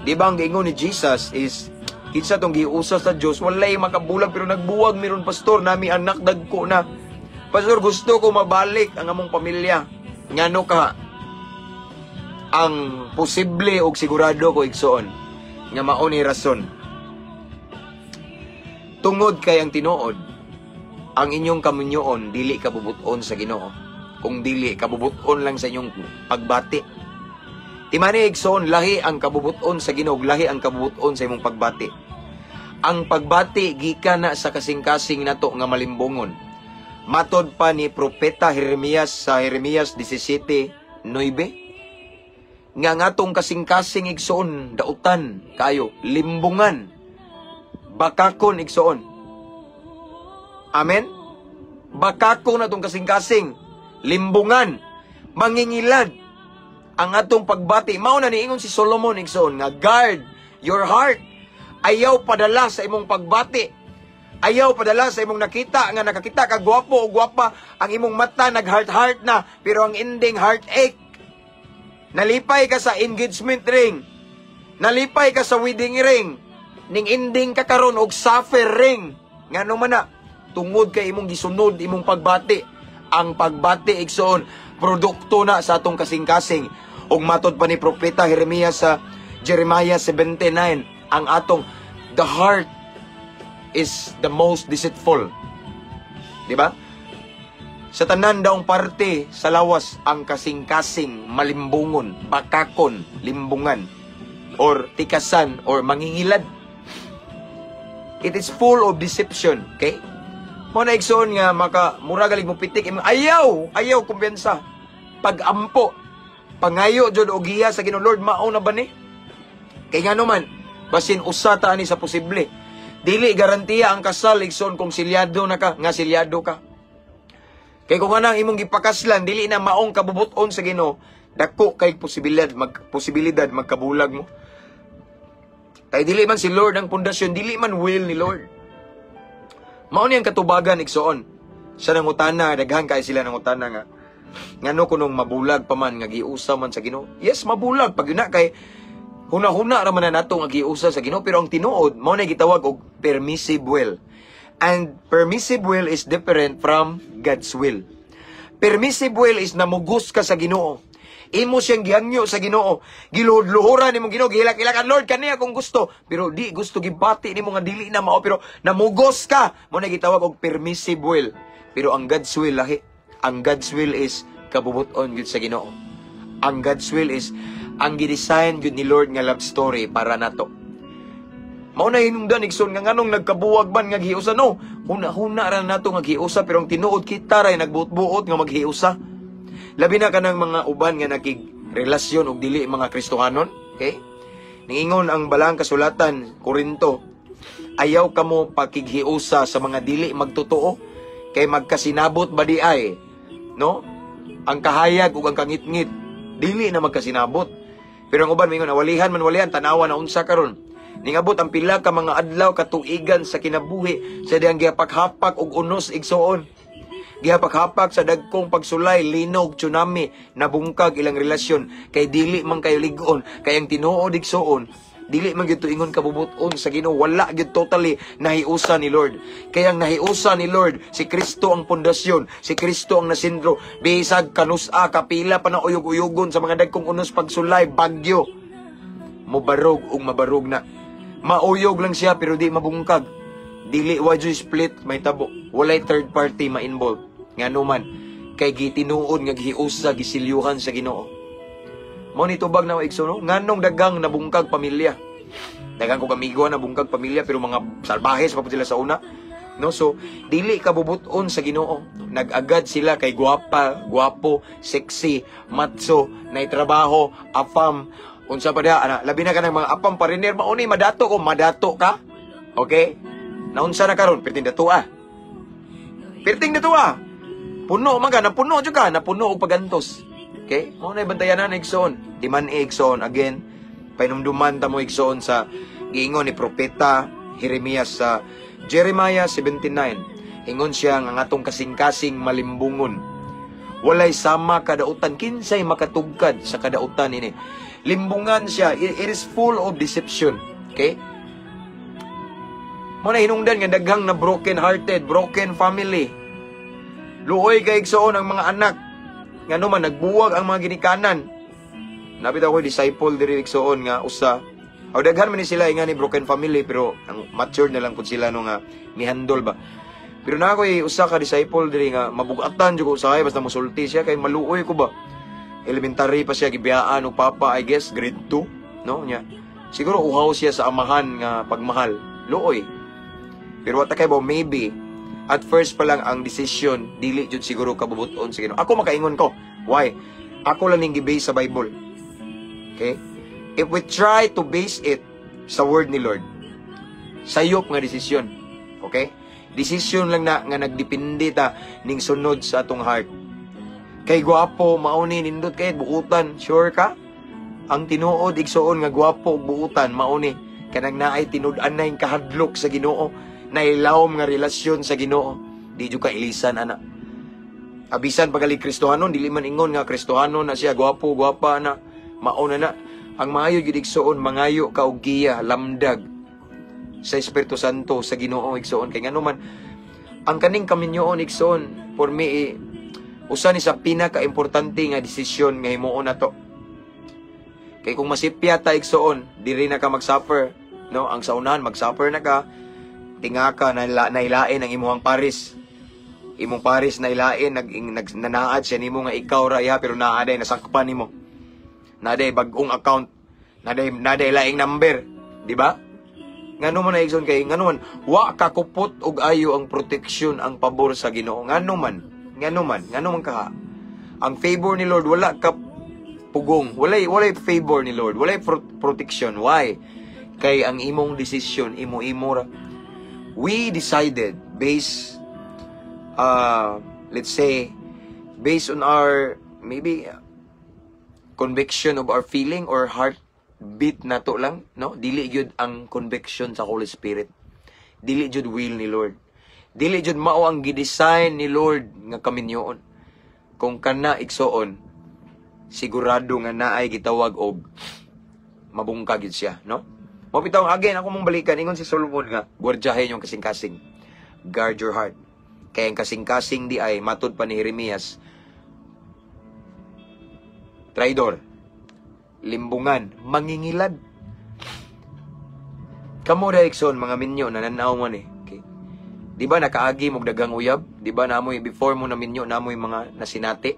di ba ang giingon ni Jesus is kinsa tong giusa sa Dios walay makabulag pero nagbuwag meron pastor nami anak dagko na pastor gusto ko mabalik ang among pamilya ngano ka ang posible og sigurado ko igsoon nga mao ni rason tungod kay ang tinuod ang inyong kaminyoon dili kabubuton sa Ginoo kung dili kabubuton lang sa inyong pagbati. Timani igsoon lahi ang kabubuton sa Ginoo, lahi ang kabubuton sa imong pagbati. Ang pagbati gikan na sa kasing-kasing nato nga malimbongon. Matod pa ni propeta Jeremias sa Jeremias 17:9 nga ngatong kasing-kasing igsoon dautan kayo limbungan bakakon igsoon. Amen. Bakakon natong kasing-kasing limbungan, mangingilad ang atong pagbati. Mao na niingon si Solomon igsoon nga guard your heart. Ayaw padala sa imong pagbati. Ayaw padala sa imong nakita nga nakakita ka gwapo o gwapa, ang imong mata nag-heart-heart na, pero ang ending heartache. Nalipay ka sa engagement ring. Nalipay ka sa wedding ring. Ning ending ka karon og suffer ring. Ngano man na, tungod kay imong gisunod imong pagbati. Ang pagbati igsoon produkto na sa atong kasing-kasing. Ug matod pa ni propeta Jeremias sa Jeremiah 79, ang atong the heart is the most deceitful. Di ba? Sa tanan daong parte sa lawas ang kasing-kasing malimbungon, bakakon, limbungan, or tikasan, or mangingilad. It is full of deception. Okay? Mo na igsoon nga mura galing mo pitik, ayaw kumpensa. Pag-ampo, pangayo jud og giya sa Ginoo, Lord, mao na ba ni? Kay nga naman, basin usa ta ani sa posible. Dili garantiya ang kasal igsoon kung silyado na ka, nga silyado ka. Kay kung anang imong gipakaslan, dili na maong kabubuton sa Ginoo, dako kay posibilidad magkabulag mo. Kay dili man si Lord ang pundasyon, dili man will ni Lord. Mao ni ang katubagan igsoon. Sa nangutana, daghan kay sila nangutana nga ngano kunong mabulag pa man nga giusa man sa Ginoo. Yes, mabulag pag yun na kay huna-huna ra man na nato nga giusa sa Ginoo, pero ang tinuod mao na gitawag og permissive will. And permissive will is different from God's will. Permissive will is namugos ka sa Ginoo. Imo siyang gihangyo sa Ginoo. Giluhod-luhuran nimong Ginoo, gihilak-hilakan, Lord, kaniya kung gusto. Pero di gusto gibati nimo nga dili na mao, pero namugos ka. Mao na gitawag og permissive will. Pero ang God's will lahi. Ang God's will is kabubuton gyud sa Ginoo. Ang God's will is ang gidesign gyud ni Lord nga love story para nato. Mao na hinungdan igsoon nga nganong nagkabuwag man nga giusa, no. Huna-huna ra nato nga giusa, pero ang tinuod kita ray nagbuot-buot nga maghiusa. Labi na kanang mga uban nga nakigrelasyon og dili mga Kristohanon, okay? Niingon ang balang kasulatan Korinto, ayaw kamo pakighiusa sa mga dili magtotoo kay magkasinabot ba di ay, no? Ang kahayag ug ang kangit-ngit dili na magkasinabot. Pero ang uban mingon awalihan man walihan tanawa na unsa karon. Ningabot ang pila ka mga adlaw katuigan sa kinabuhi sa diyang gihapak-hapak og unos igsoon. Gihapak-hapak sa dagkong pagsulay, linog, tsunami, nabungkag ilang relasyon kay dili man kayo ligon, kay ang tinuod igsoon, dili man gyud tuingon kabubuton sa Ginoo, wala gyud totally nahiusa ni Lord. Kay ang nahiusa ni Lord, si Kristo ang pundasyon, si Kristo ang nasindro, bisag kanusa kapila pa na uyog-uyogon sa mga dagkong unos pagsulay, bagyo. Mobarog ug mabarog na. Mauyog lang siya pero di mabungkag. Dili wadyo split may tabo. Walay third party ma-involve. Ngano man kay gitinuod nga gihiusa gisilyuhan sa Ginoo. Mao ni tubag na igsoon, no? Nganong dagang nabungkag pamilya. Dagang ko kamigo na bungkag pamilya pero mga salbahes pa pud sila sa una. No, so dili kabubuton sa Ginoo. Nag-agad sila kay gwapa, gwapo, sexy, matso, nay trabaho, afam. Unsa pa dia, labi na ka ng mga apam pariner, mauni madato ko, madato ka. Okay? Naunsa na karon, perting dato ah. Perting dato ah. Puno man ka, napuno jud ka, napuno og pagantos. Okay? Mo na bantayan na igsoon. Timan igsoon again. Painumduman ta mo igsoon sa giingon ni propeta Jeremias sa Jeremiah 79. Ingon siya nga atong kasing-kasing malimbungon. Walay sama kadautan, kinsay makatugkad sa kadautan ini. Limbungan siya. It is full of deception. Okay? Muna hinungdan nga daghang na broken-hearted, broken family. Luoy kay igsoon ang mga anak. Nga naman, nagbuwag ang mga ginikanan. Napit ako disciple diri igsoon nga usa. O daghan man ni sila nga ni broken family, pero ang mature na lang pud sila no nga mihandol ba. Pero na ako usa ka disciple diri nga mabugatan jud ko usahay basta mosulti siya kay maluoy ko ba. Elementary pa siya gibiyaan og papa, I guess grade 2, no nya. Siguro uhaw siya sa amahan nga pagmahal. Luoy. Pero what kay ba maybe at first pa lang ang decision dili jud siguro kabubuton sa Ginoo. Ako makaingon ko. Why? Ako lang ning gi-base sa Bible. Okay? If we try to base it sa word ni Lord, sayop nga desisyon. Okay? Desisyon lang na nga nagdepende ta ning sunod sa atong heart. Kay gwapo mauni nindot kay buutan, sure ka? Ang tinuod igsoon nga gwapo ug buutan mauni kanang naay tinud-an na kahadlok sa Ginoo. nailawom nga relasyon sa Ginoo, di jud ka ilisan ana. Abisan pagalig Kristohanon, dili man ingon nga Kristohanon na siya, gwapo, gwapa na, mauna na. Ang maayo gyud igsoon, mangayo ka og giya, lamdag sa Espiritu Santo sa Ginoo igsoon. Kay ngano man ang kaning kaminyoon igsoon, for me usa ni sa pinaka-importante nga desisyon nga himuon nato. Kay kung masipya ta igsoon, diri na ka mag-suffer, no? Ang sa unahan mag-suffer na ka, tinga ka nailain ang imong paris. Imong paris nailain nanaad siya nimo nga ikaw ra iya, pero naaday nasakpan nimo. Naday bagong account, naday laing number, di ba? Ngano man na igsoon kay ngano man wa ka kupot og ayo ang proteksyon, ang pabor sa Ginoo. Ngano man ka. Ang favor ni Lord wala ka pugong, walay favor ni Lord, walay protection. Why? Kay ang imong desisyon, imo ra. We decided based let's say based on our maybe conviction of our feeling or heartbeat nato lang, no? Dili gyud ang conviction sa Holy Spirit, dili gyud will ni Lord, dili gyud mao ang gidesign ni Lord nga kaminyoon. Kung kana igsoon, sigurado nga naay gitawag og mabungka gyud siya, no? Mapitaw again ako mong balikan ingon si Solomon nga gwardyahin yung kasing-kasing, guard your heart. Kaya ang kasing-kasing di ay matud pa ni Jeremias, traidor, limbungan, mangingilad. Kamo reaksyon mga minyo na nanaw mo ni. Okay. Di ba nakaagi mong dagang uyab? Di ba namoy before mo na minyo namoy mga nasinati?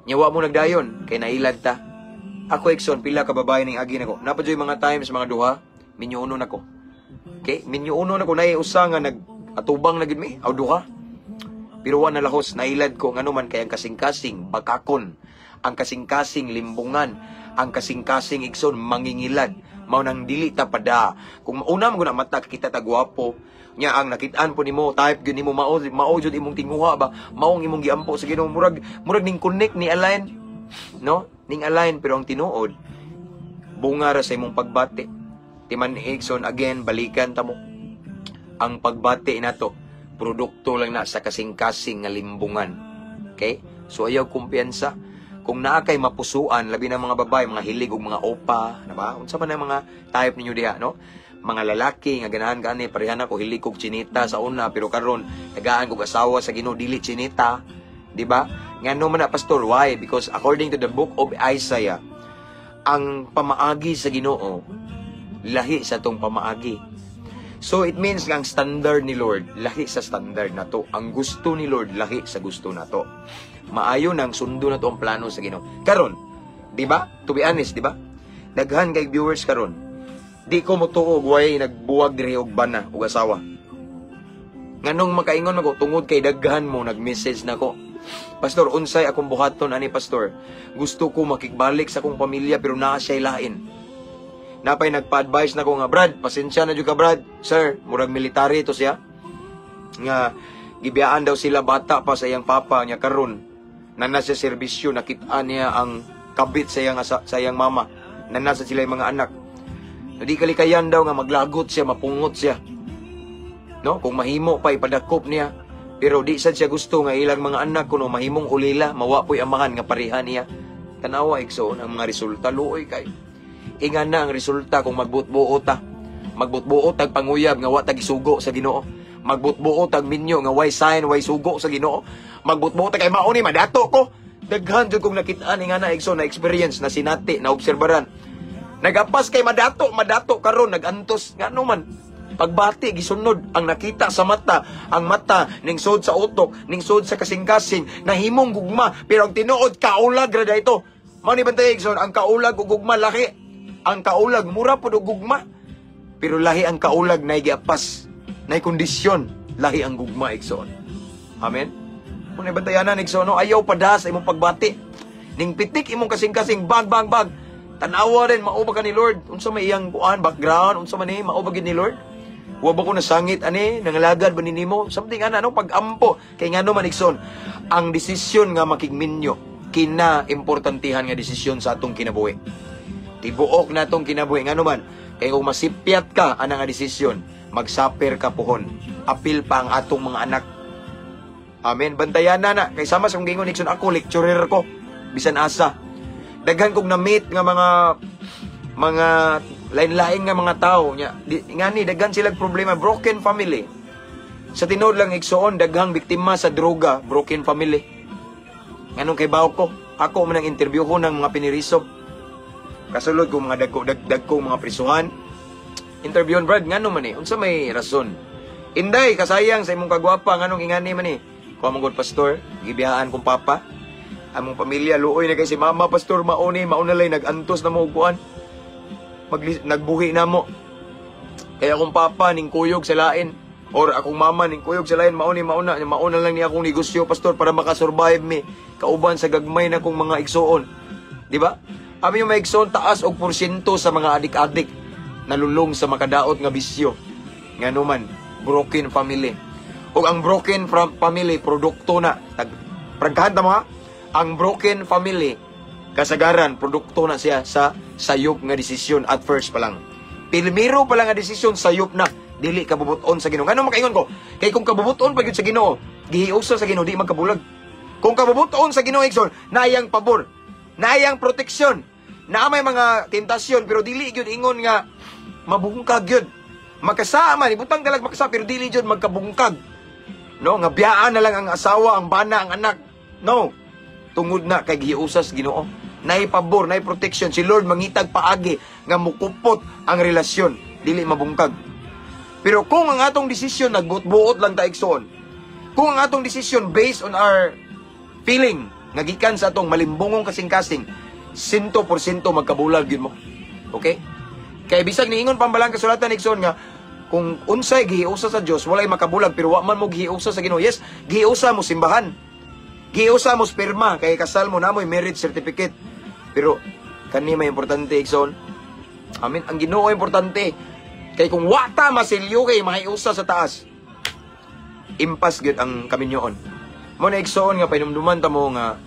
Nyawa mo nagdayon kay nailad ta. Ako ekson pila ka babae ning agi nako. Napadyoy mga times mga duha, minyo uno nako. Okay, minyo uno nako nay usa nga nag-atubang na gid mi, aw duha. Pero wa na lahos nailad ko ngano man kay ang kasing-kasing bakakon, ang kasing-kasing limbungan, ang kasing-kasing igsoon mangingilad, mao nang dili ta pada. Kung una mo na mata kita ta gwapo, nya ang nakitaan po nimo type gyud nimo mao jud imong tinguha ba, maong imong giampo sa Ginoo, murag ning connect ni align, no? Ning align, pero ang tinuod bunga ra sa imong pagbati. Timan igsoon again balikan ta mo. Ang pagbati nato produkto lang na sa kasing-kasing nga limbungan. Okay? So ayaw kumpiyansa. Kung naa kay mapusuan, labi ng mga babae, mga hilig o mga opa, na ba? Unsa man ang mga type ninyo diha, no? Mga lalaki nga ganahan gani pareha na ko hilig kog chinita sa una, pero karon tagaan kog asawa sa Ginoo dili chinita, di ba? Ngano man na pastor, why? Because according to the book of Isaiah, ang pamaagi sa Ginoo lahi sa tong pamaagi. So it means ang standard ni Lord lahi sa standard nato. Ang gusto ni Lord lahi sa gusto nato. Maayo nang sundo na to ang plano sa Ginoo. Karon, di ba? To be honest, di ba? Daghan kay viewers karon. Di ko motuog way nagbuwag diri og bana og asawa. Nganong makaingon ako tungod kay daghan mo nag-message nako. Pastor, unsay akong buhaton ani pastor? Gusto ko makigbalik sa akong pamilya pero naa siya lain. Napay nagpa-advise na ko nga, Brad, pasensya na jud ka Brad. Sir, murag military to siya. Nga gibiyaan daw sila bata pa sa iyang papa niya karon. Nana sa serbisyo, nakita niya ang kabit sa iyang mama. Nana sa sila yung mga anak. Hindi kalikayan daw nga maglagot siya, mapungot siya. No, kung mahimo pa ipadakop niya. Pero di sad siya gusto nga ilang mga anak kuno mahimong ulila, mawapoy amahan nga pareha niya. Tanawa igsoon ang mga resulta luoy kay. Ingan na ang resulta kung magbutbuot ta. Magbutbuot tag panguyab nga wa tag isugo sa Ginoo. Magbutbuot tag minyo nga way sign, way sugo sa Ginoo. Magbutbuot kay mao ni madato ko. Daghan jud kong nakit-an nga na igsoon na experience na sinati na obserbaran. Nagapas kay madato karon nagantos ngano man. Pagbati gisunod ang nakita sa mata, ang mata ning sud sa utok, ning sud sa kasing-kasing nahimong gugma, pero ang tinuod kaulag ra ito. Mao ni bantay igsoon ang kaulag ug gugma lahi. Ang kaulag mura pod og gugma, pero lahi ang kaulag nay giapas, nay kondisyon, lahi ang gugma igsoon. Amen. Kung nabantayanan igsoon, no, ayaw padas imong pagbati. Ning pitik imong kasing-kasing bag. Tanawa rin mao ba ka ni Lord? Unsa may iyang kuan background, unsa man ni mao ba gid ni Lord? Wa ba ko nasangit ani nangalagad ba nimo? Something ana no pagampo kay ngano man igsoon. Ang desisyon nga makigminyo kina importantihan nga desisyon sa atong kinabuhi. Tibuok na itong kinabuhi. Nga naman, kaya kung masipyat ka, anang nga desisyon, magsaper ka pohon. apil pa ang atong mga anak. Amen. Bantayan na. Kay sama sa gingon Nixon, ako lecturer ko. Bisan asa. Daghan kong na-meet nga mga lain-lain nga mga tao nya. Ngani daghan silang problema, broken family. Sa tinod lang igsoon, daghang biktima sa droga, broken family. Nganong kay bawo ko? Ako man ang interview ko ng mga piniriso. Kasulod ko mga dagko mga prisuhan. Interviewon Brad, ngano man unsa may rason? Inday, kasayang sa imong kagwapa, nganong ingani man Kuha mong pastor, gibiyahan kong papa. Among pamilya, luoy na kay si mama, pastor, maunalay, nag-antos na mo kuan. Nagbuhi na mo. Kaya akong papa, ning kuyog sa lain. Or akong mama, ning kuyog sa lain, mauna lang niya akong negosyo, pastor, para makasurvive me. Kauban sa gagmay na kong mga igsoon. Di ba? Ami yung mga igsoon, taas og porsyento sa mga adik-adik. Nalulong sa makadaot nga bisyo. Nga naman, broken family. O ang broken family, produkto na. Prangkahan mo ha? Ang broken family, kasagaran, produkto na siya sa sayop nga desisyon at first pa lang. Pilmiro pa lang nga desisyon, sayop na. Dili kabubuton sa Ginoo. Ano makaingon ko? Kay kung kabubuton pa gyud sa Ginoo, gihiusa sa Ginoo, di magkabulag. Kung kabubuton sa Ginoo, Igsoon, naayang pabor, naayang proteksyon, na may mga tentasyon, pero dili gyud ingon nga mabungkag gyud. Makasama, ibutang dalag makasama, pero dili gyud magkabungkag. No, nga biyaan na lang ang asawa, ang bana, ang anak. No. Tungod na kay giusas Ginoo. Nay pabor, nay protection si Lord mangitag paagi nga mukupot ang relasyon, dili mabungkag. Pero kung ang atong desisyon nagbuot-buot lang ta igsoon, kung ang atong desisyon based on our feeling, nga gikan sa atong malimbungong kasing-kasing, 100% magkabulag yun mo. Okay? Kaya bisag niingon pambalang kasulatan igsoon nga kung unsay gihiusa sa Dios walay makabulag, pero wa man mo gihiusa sa Ginoo. Yes, gihiusa mo simbahan. Gihiusa mo sperma kay kasal mo namoy marriage certificate. Pero kani may importante igsoon. Amen. Ang Ginoo importante. Kay kung wa ta masilyo kay mahiusa sa taas, impas gyud ang kaminyoon. Mo na igsoon nga painumduman ta mo nga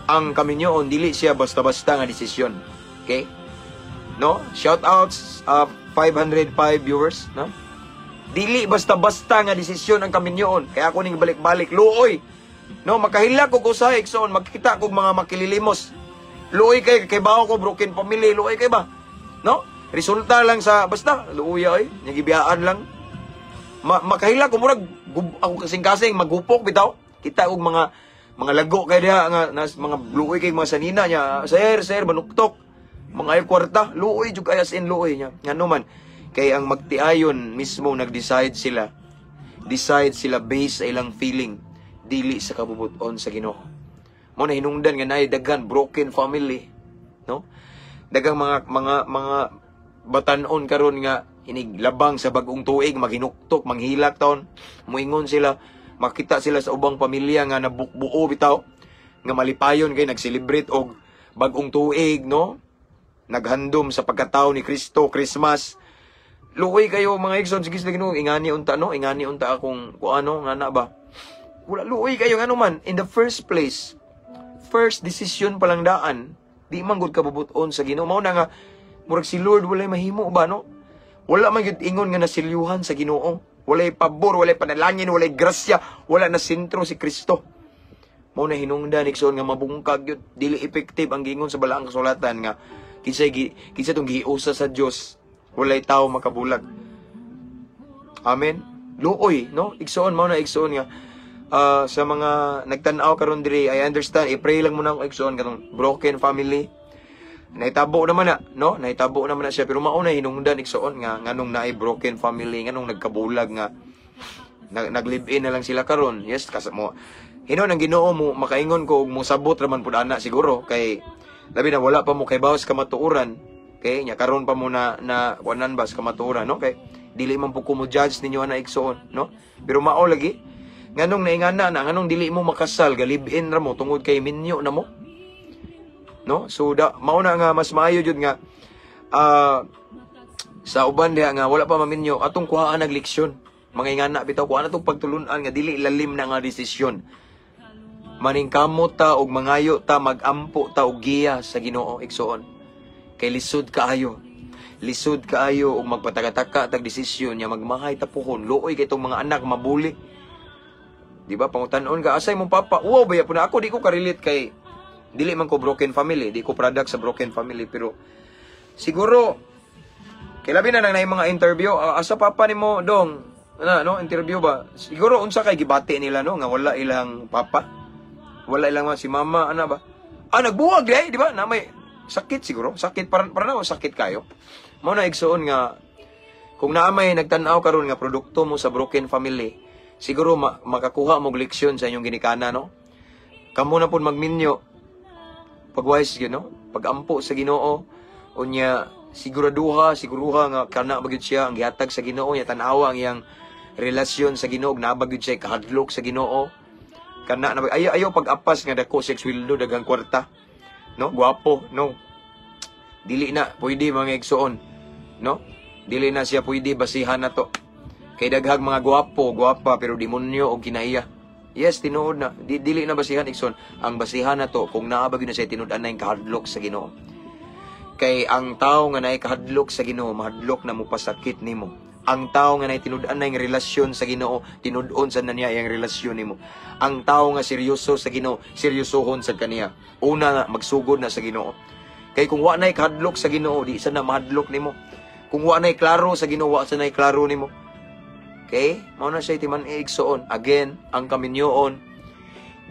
ang kaminyoon dili siya basta-basta nga desisyon. Okay? No? Shout outs 505 viewers, no? Dili basta-basta nga desisyon ang kaminyoon. Kaya ako ning balik-balik luoy. No, makahila ko usahay igsoon, makita ko mga makililimos. Luoy kay bawo ko broken family, luoy kay ba? No? Resulta lang sa basta luoy ay, nagibiyaan lang. Makahila ko murag ako kasing-kasing magupok bitaw. Kita og mga lago kay diha nga mga luoy kay mga sanina niya. Sir, manuktok. Mga ay kwarta, luoy jud kay as in luoy niya. Ngano man kay ang magtiayon mismo nag-decide sila. Decide sila based sa ilang feeling, dili sa kabubuton sa Ginoo. Mo na hinungdan nga naay daghan broken family, no? Dagang mga batan-on karon nga hiniglabang sa bag-ong tuig, maghinuktok, manghilak taon. Muingon sila, makita sila sa ubang pamilya nga nabukbuo bitaw, nga malipayon kay nag-celebrate og bag-ong tuig, no? Naghandom sa pagkatao ni Kristo, Christmas. Luoy kayo mga igsoon, sige sila Ginoo, ingani unta no, ingani unta akong kuano nga na ba. Wala luoy kayo ngano man in the first place. First decision pa lang daan, di man gud kabubuton sa Ginoo. Mao na nga murag si Lord walay mahimo ba no? Wala man gyud ingon nga nasilyuhan sa Ginoo. Walay pabor, walay panalangin, walay grasya, wala na sentro si Kristo. Mao na hinungdan igsoon nga mabungkag gyud, dili effective ang gingon sa balaang kasulatan nga kinsa tong giusa sa Dios, walay tawo makabulag. Amen. Luoy, no? Igsoon mao na igsoon nga sa mga nagtan-aw karon diri, I understand, i-pray lang muna ako igsoon katong broken family. Naitabo naman na, no? Naitabo naman na siya, pero mao na hinungdan igsoon nga nganong naay broken family, nganong nagkabulag nga nag-live-in na lang sila karon. Yes, kasi mo hinon ang Ginoo mo makaingon ko og mo sabot raman pud ana siguro kay labi na wala pa mo kay bawas kamatuoran. Okay, nya karon pa mo na kuanan bas kamatuoran, no? Kay dili man po ko mo judge ninyo ana igsoon, no? Pero mao lagi nganong naingana na nganong dili mo makasal, galib-in ra mo tungod kay minyo na mo. No? So mao na nga mas maayo jud nga sa uban diha nga wala pa maminyo atong kuhaan og leksyon. Mga ingana bitaw kuhaan atong pagtulunan nga dili lalim na nga desisyon. Maningkamot ta og mangayo ta, magampo ta og giya sa Ginoo igsoon. Kay lisod kaayo. lisod kaayo og magpataka-taka tag desisyon nya magmahay tapuhon luoy kay itong mga anak mabuli. Di ba pangutan-on ka asay mong papa, wow baya po na ako di ko ka-relate kay dili man ko broken family, di ko product sa broken family, pero siguro kay labi na nang mga interview, asa papa nimo dong no interview ba, siguro unsa kay gibati nila no nga wala ilang papa, wala ilang si mama ana ba, nagbuwag di ba na may sakit siguro, sakit para na sakit kayo. Mao na igsuon nga kung naamay nagtan-aw karon nga produkto mo sa broken family, siguro makakuha mo leksyon sa inyong ginikana no. Kamo na pud magminyo pagwise you know, pagampo sa Ginoo unya siguruha nga kana bagyud siya ang gihatag sa Ginoo nya tan-awa ang iyang relasyon sa Ginoo na bagyud siya kahadlok sa Ginoo kana na ayaw pag-apas nga dako siya sweldo daghang kwarta no, guwapo no, dili na pwede mga igsoon no, dili na siya pwede basihan na to kay daghang mga gwapa pero demonyo og kinaiya. Yes, tinuod na dili na basihan igsoon, ang basihan na to kung naabag na siya tinud-an na yung kahadlok sa Ginoo. Kay ang tao nga naay kahadlok sa Ginoo mahadlok na mo pasakit nimo. Ang tao nga naay tinud-an na yung relasyon sa Ginoo tinud-on sa niya yung relasyon nimo. Ang tao nga seryoso sa Ginoo seryosohon sa kaniya. Una nga magsugod na sa Ginoo. Kay kung wa nay kahadlok sa Ginoo di sa na mahadlok nimo. Kung wa nay klaro sa Ginoo wa sa nay klaro nimo. Okay? Mao na siya timan igsoon. Again, ang kaminyoon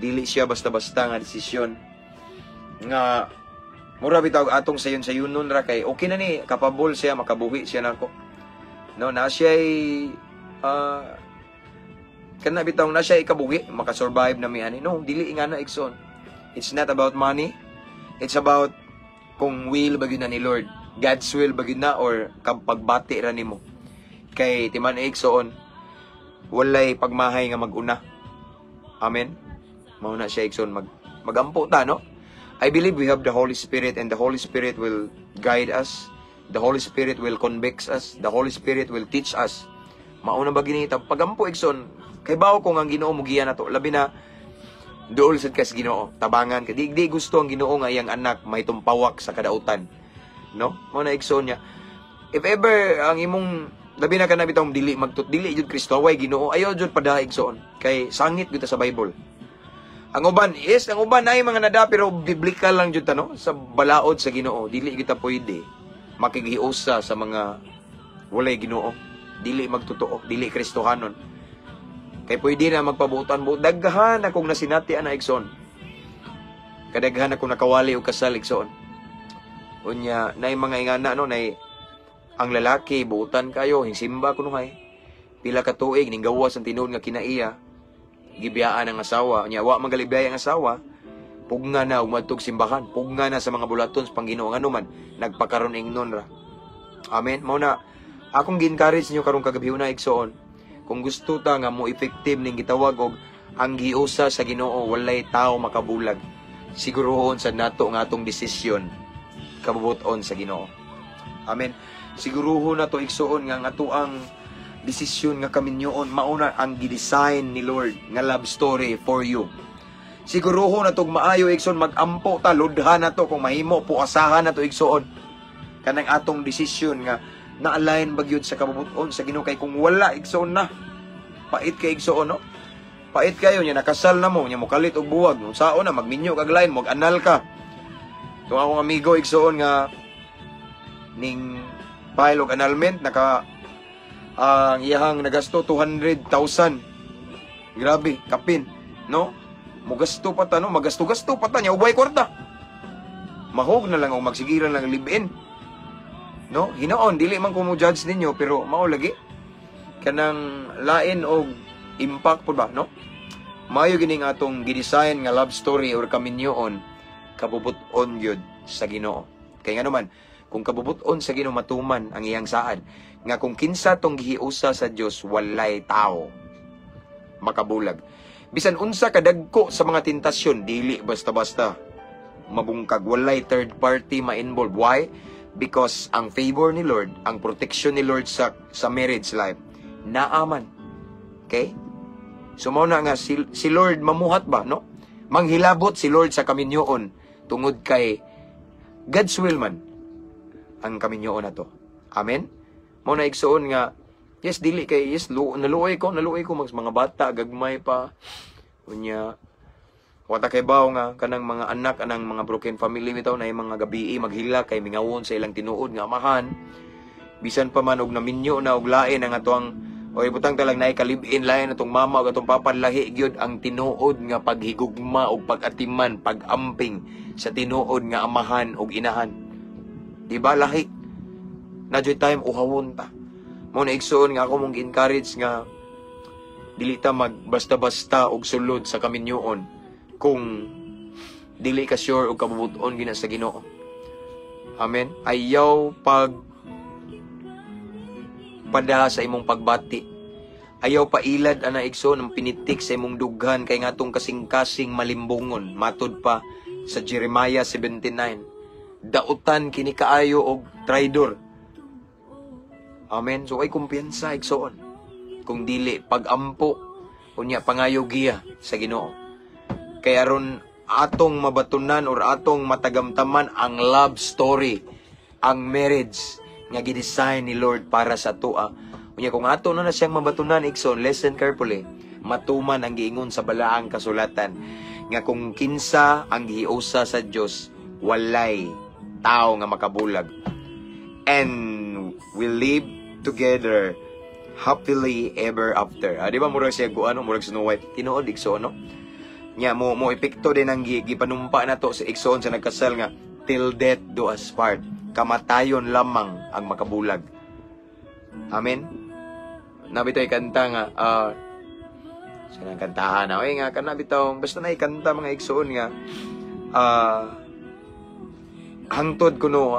dili siya basta-basta nga desisyon nga mura bitaw atong sayon-sayonon ra kay okay na ni kapabol siya makabuhi siya nako. No, na siya kana bitaw na siya ikabuhi makasurvive na mi ani. No, dili nga na igsoon. It's not about money. It's about kung will bagyo na ni Lord. God's will bagyo na or pagbati ra nimo. Kay timan igsoon walay pagmahay nga maguna. Amen. Mao na siya igsoon magampo ta no. I believe we have the Holy Spirit and the Holy Spirit will guide us. The Holy Spirit will convict us. The Holy Spirit will teach us. Mauna ba ginita pagampo igsoon kay bawo kung ang Ginoo mugiya na to labi na duol sad ka sa Ginoo tabangan ka di gusto ang Ginoo nga iyang anak may tumpawak sa kadautan no. Mao na igsoon niya if ever ang imong labi na ka na bitong dili dili jud Kristo way Ginoo ayo jud padaig soon kay sangit gyud sa Bible. Ang uban ang uban ay mga nada pero biblical lang jud ta no sa balaod sa Ginoo dili kita pwede makigiusa sa mga walay Ginoo dili magtotoo dili Kristohanon kay pwede na magpabuutan mo daghan akong nasinati ana igsoon kadaghan akong nakawali og kasal igsoon unya nay mga ingana no nay ang lalaki, buutan kayo, simba ko nuhay. Pila ka tuig, ning gawas ang tinuod nga kinaiya. Gibiyaan ang asawa. Nya, wa magalibiyay ang asawa. Pugna na, umadtog simbahan. Pugna na sa mga bulatons, Panginoon. Ano man, nagpakaroon ingnon ra. Amen? Mauna, akong gi-encourage nyo karong kagabi na igsoon. Kung gusto ta nga mo effective ning gitawag og ang giusa sa Ginoo, walay tao makabulag. Sigurohon sa nato nga atong desisyon. Kabubuton sa Ginoo. Amen? Siguruho na to igsoon nga ato ang desisyon nga kaminyoon mauna ang gidesign ni Lord nga love story for you. Siguruho na tong maayo igsoon magampo ta ludhan na to kung mahimo puasahan na to igsoon kanang atong desisyon nga na-align bagyod sa kabubuton sa Ginoo kay kung wala igsoon na pait kay igsoon no. Pait kayo nya nakasal na mo nya mokalit og buwag unsaon na magminyo kag lain mo anal ka. Kung akong amigo igsoon nga ning file og annulment naka ang iyahang nagasto 200,000. Grabe, kapin, no? Mugasto pa ta no, magasto-gasto pa ta nya ubay kwarta. Mahog na lang o magsigiran lang live-in. No? Hinoon dili man ko mo judge ninyo pero mao lagi kanang lain og impact pud ba, no? Mayo gining atong gidesign nga love story or kaminyoon kabubut-on gyud sa Ginoo. Kay ngano man kung kabubuton sa Ginoo matuman ang iyang saad nga kung kinsa tong gihiusa sa Dios walay tao makabulag. Bisan unsa kadagko sa mga tentasyon dili basta-basta mabungkag, walay third party ma-involve. Why? Because ang favor ni Lord, ang protection ni Lord sa marriage life naaman. Okay? So mao na nga si Lord mamuhat ba, no? Manghilabot si Lord sa kaminyoon tungod kay God's will man ang kaminyoon na to. Amen. Mo na igsoon nga yes dili kay yes naluoy ko mas mga bata gagmay pa. Unya wata kay bawo nga kanang mga anak anang mga broken family bitaw na mga gabi maghila kay mingawon sa ilang tinuod nga amahan. Bisan pa man og naminyo na og lain ang atuang o ibutang talang naay kalib-in lain atong mama ug atong papa lahi gyud ang tinuod nga paghigugma ug pag-atiman, pag-amping sa tinuod nga amahan ug inahan. Di ba lahi? Na joy time uhawon ta. Mo na igsoon nga ako mong encourage nga dili ta magbasta-basta og sulod sa kaminyoon kung dili ka sure og kabubuton gina sa Ginoo. Amen. Ayaw pada sa imong pagbati. Ayaw pailad ana igsoon ang pinitik sa imong dughan kay ngatong kasing-kasing malimbungon. Matud pa sa Jeremiah 79. Dautan kini kaayo og traidor. Amen. So ay kumpiyansa igsoon. Kung dili pagampo unya pangayo giya sa Ginoo. Kaya aron atong mabatunan or atong matagamtaman ang love story, ang marriage nga gidesign ni Lord para sa tua. Unya kung ato na siyang mabatunan igsoon, listen carefully. Matuman ang giingon sa balaang kasulatan nga kung kinsa ang gihiusa sa Dios, walay tao nga makabulag. And we live together happily ever after. Di ba murag siya kuano, murag Snow White. Tinuod igsoon no? Nya mo epekto din ang gipanumpa nato sa igsoon sa nagkasal nga till death do us part. Kamatayon lamang ang makabulag. Amen. Nabitoy kanta nga sinang kantahan na nga kana bitaw basta na ikanta mga igsoon nga hangtod kuno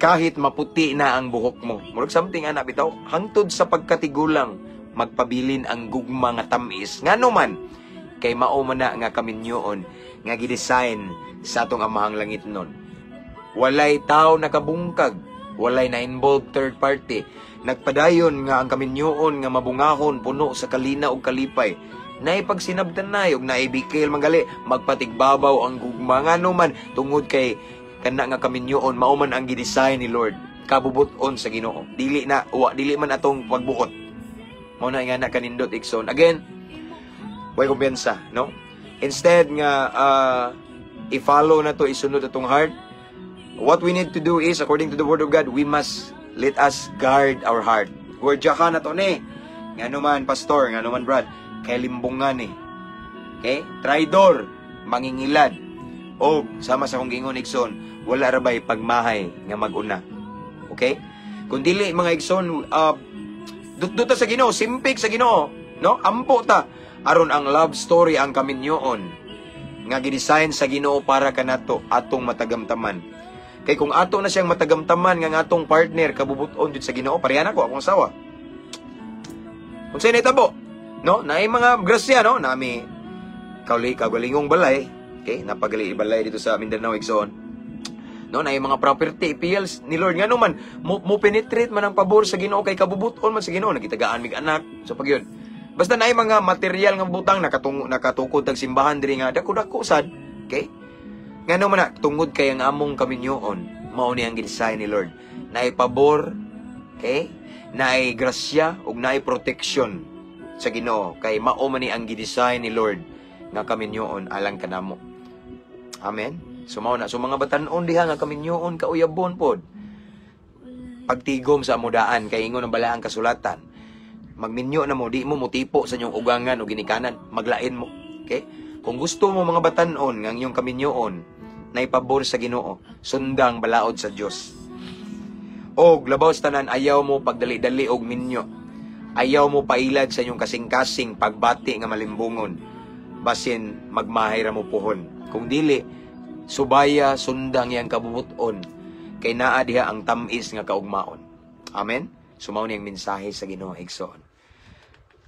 kahit maputi na ang buhok mo. Murag something ana bitaw hangtod sa pagkatigulang magpabilin ang gugma nga tamis. Ngano man kay mao man na nga kaminyoon nga gidesign sa atong amahang langit nun. Walay tao nakabungkag, walay na-involved third party. Nagpadayon nga ang kaminyoon nga mabungahon puno sa kalina ug kalipay. Naipagsinabtan na ug naibikil manggali magpatigbabaw ang gugma ngano man tungod kay kana nga kaminyoon mao man ang gidesign ni Lord. Kabubuton sa Ginoo. Dili man atong pagbuot. Mao na nga kanindot igsoon. Again, way kumpiyansa, no? Instead nga i-follow na to isunod atong heart. What we need to do is, according to the Word of God, let us guard our heart. Word ka na to ni. Nga naman, pastor, nga naman, Brad, kay limbungan eh. Okay? Traidor, mangingilad. O, sama sa kong gingon, igsoon, wala rabay pagmahay nga maguna. Okay? Kung dili, mga igsoon, duta sa Ginoo, simpik sa Ginoo, no? Ampo ta. Aron ang love story, ang kaminyoon, nga gidesign sa Ginoo para kanato atong matagamtaman. Kay kung ato na siyang matagamtaman nga atong partner kabubuton jud sa Ginoo, pareha na ko akong asawa. Unsay nahitabo? No, naay mga grasya no, nami kagalingong balay, okay? Napagali balay dito sa Mindanao igsoon. No, naay mga property appeals ni Lord ngano man mo penetrate man ang pabor sa Ginoo kay kabubuton man sa Ginoo nagitagaan mig anak so pagyud. Basta naay mga material nga butang nakatukod tag simbahan diri nga dako-dako sad, okay? Ngano man na, tungod kay ang among kaminyoon, mao ni ang gidesign ni Lord. Naay pabor, okay? Naay grasya, ug naay protection sa Ginoo. Kay mao man ni ang gidesign ni Lord nga kaminyoon alang kanamo. Amen? So mao na. So mga batan-on diha nga kaminyoon kauyabon pod. Pagtigom sa amudaan, kay ingon ang balaang kasulatan. Magminyo na mo, di mo mutipo sa inyong ugangan o ginikanan. Maglain mo. Okay? Kung gusto mo mga batan-on ng iyong kaminyoon na ipabor sa Ginoo, sundang balaod sa Dios. Og labaw sa tanan ayaw mo pagdali-dali og minyo. Ayaw mo pailad sa inyong kasing-kasing pagbati nga malimbungon. Basin magmahay ra mo puhon. Kung dili subaya sundang yang kabubuton kay naa diha ang tamis nga kaugmaon. Amen. Sumaw ni ang mensahe sa Ginoo igsoon.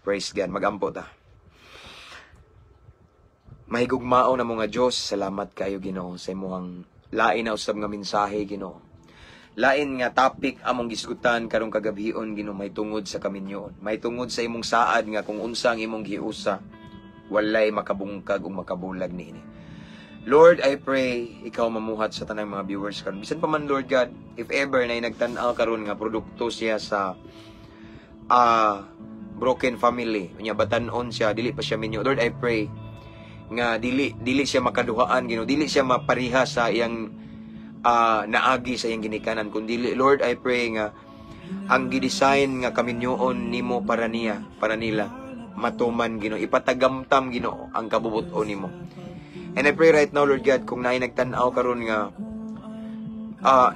Praise God. Magampo ta. Mahigugmao na mga Diyos, salamat kayo Ginoo sa imong lain na usab nga mensahe Ginoo. Lain nga topic among gisgutan karong kagabhion Ginoo may tungod sa kaminyoon. May tungod sa imong saad nga kung unsa ang imong giusa, walay makabungkag o makabulag niini. Lord, I pray, ikaw mamuhat sa tanang mga viewers karon. Bisan pa man, Lord God, if ever na nagtan-aw karon nga produkto siya sa broken family, unya batan-on siya, dili pa siya minyo. Lord, I pray nga dili siya makaduhaan, Ginoo, dili siya mapariha sa iyang naagi sa iyang ginikanan, kundi Lord, I pray nga ang gidesign nga kaminyoon nimo para nila matuman, Ginoo, ipatagamtam, Ginoo, ang kabubuton nimo. And I pray right now, Lord God, kung naay nagtan-aw karon nga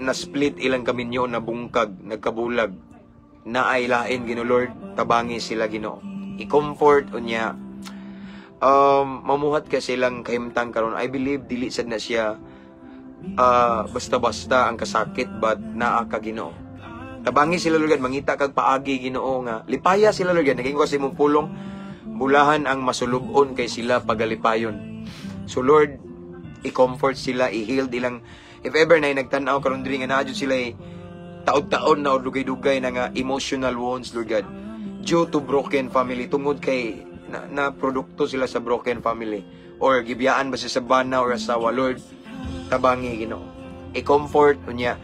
na-split ilang kaminyo, na bungkag, nagkabulag, na ay lain, Ginoo, Lord, tabangi sila, Ginoo. I-comfort unya, mamuhat ka silang kahimtang karon. I believe dili sad na siya basta-basta ang kasakit, but naa ka, Ginoo. Tabangi sila, Lord God, mangita kag paagi, Ginoo, nga lipaya sila, Lord God, naging ko sa imong pulong, bulahan ang masulubon kay sila pagalipayon. So Lord, i-comfort sila, i-heal dilang, if ever na nagtanaw karon diri nga naadyo sila taod-taon na dugay-dugay na nga emotional wounds, Lord God, due to broken family, tungod kay na produkto sila sa broken family, or gibiyaan ba sa bana or asawa, Lord, tabangi, Ginoo, i-comfort unya,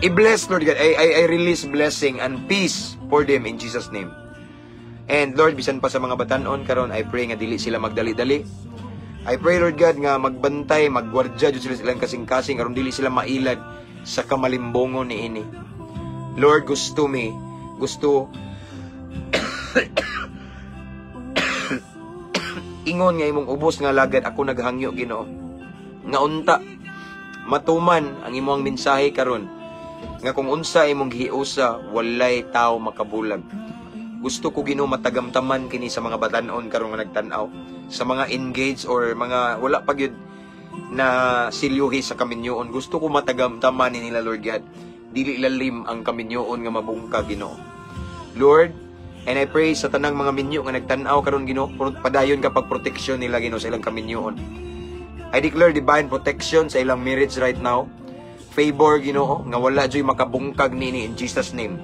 i-bless, Lord God, I release blessing and peace for them in Jesus name. And Lord, bisan pa sa mga batanon karon, I pray nga dili sila magdali-dali. I pray, Lord God, nga magbantay, magwardya jud sila silang kasing-kasing karon dili sila mailad sa kamalimbongon ni ini. Lord, gusto ingon nga imong ubos nga lagad ako naghangyo, Ginoo, nga unta matuman ang imong mensahe karon, nga kung unsa imong gihiusa walay tao makabulag. Gusto ko, Ginoo, matagamtaman kini sa mga batanon karon nga nagtan-aw, sa mga engaged or mga wala pa gyud na silyuhi sa kaminyoon. Gusto ko matagamtaman nila, Lord God, dili lalim ang kaminyoon nga mabungka, Ginoo, Lord. And I pray sa tanang mga minyo nga nagtan-aw karon, Ginoo, padayon kapag protection nila, Ginoo, sa ilang kaminyoon. I declare divine protection sa ilang marriage right now. Favor, Ginoo, nga wala joy makabungkag nini in Jesus name.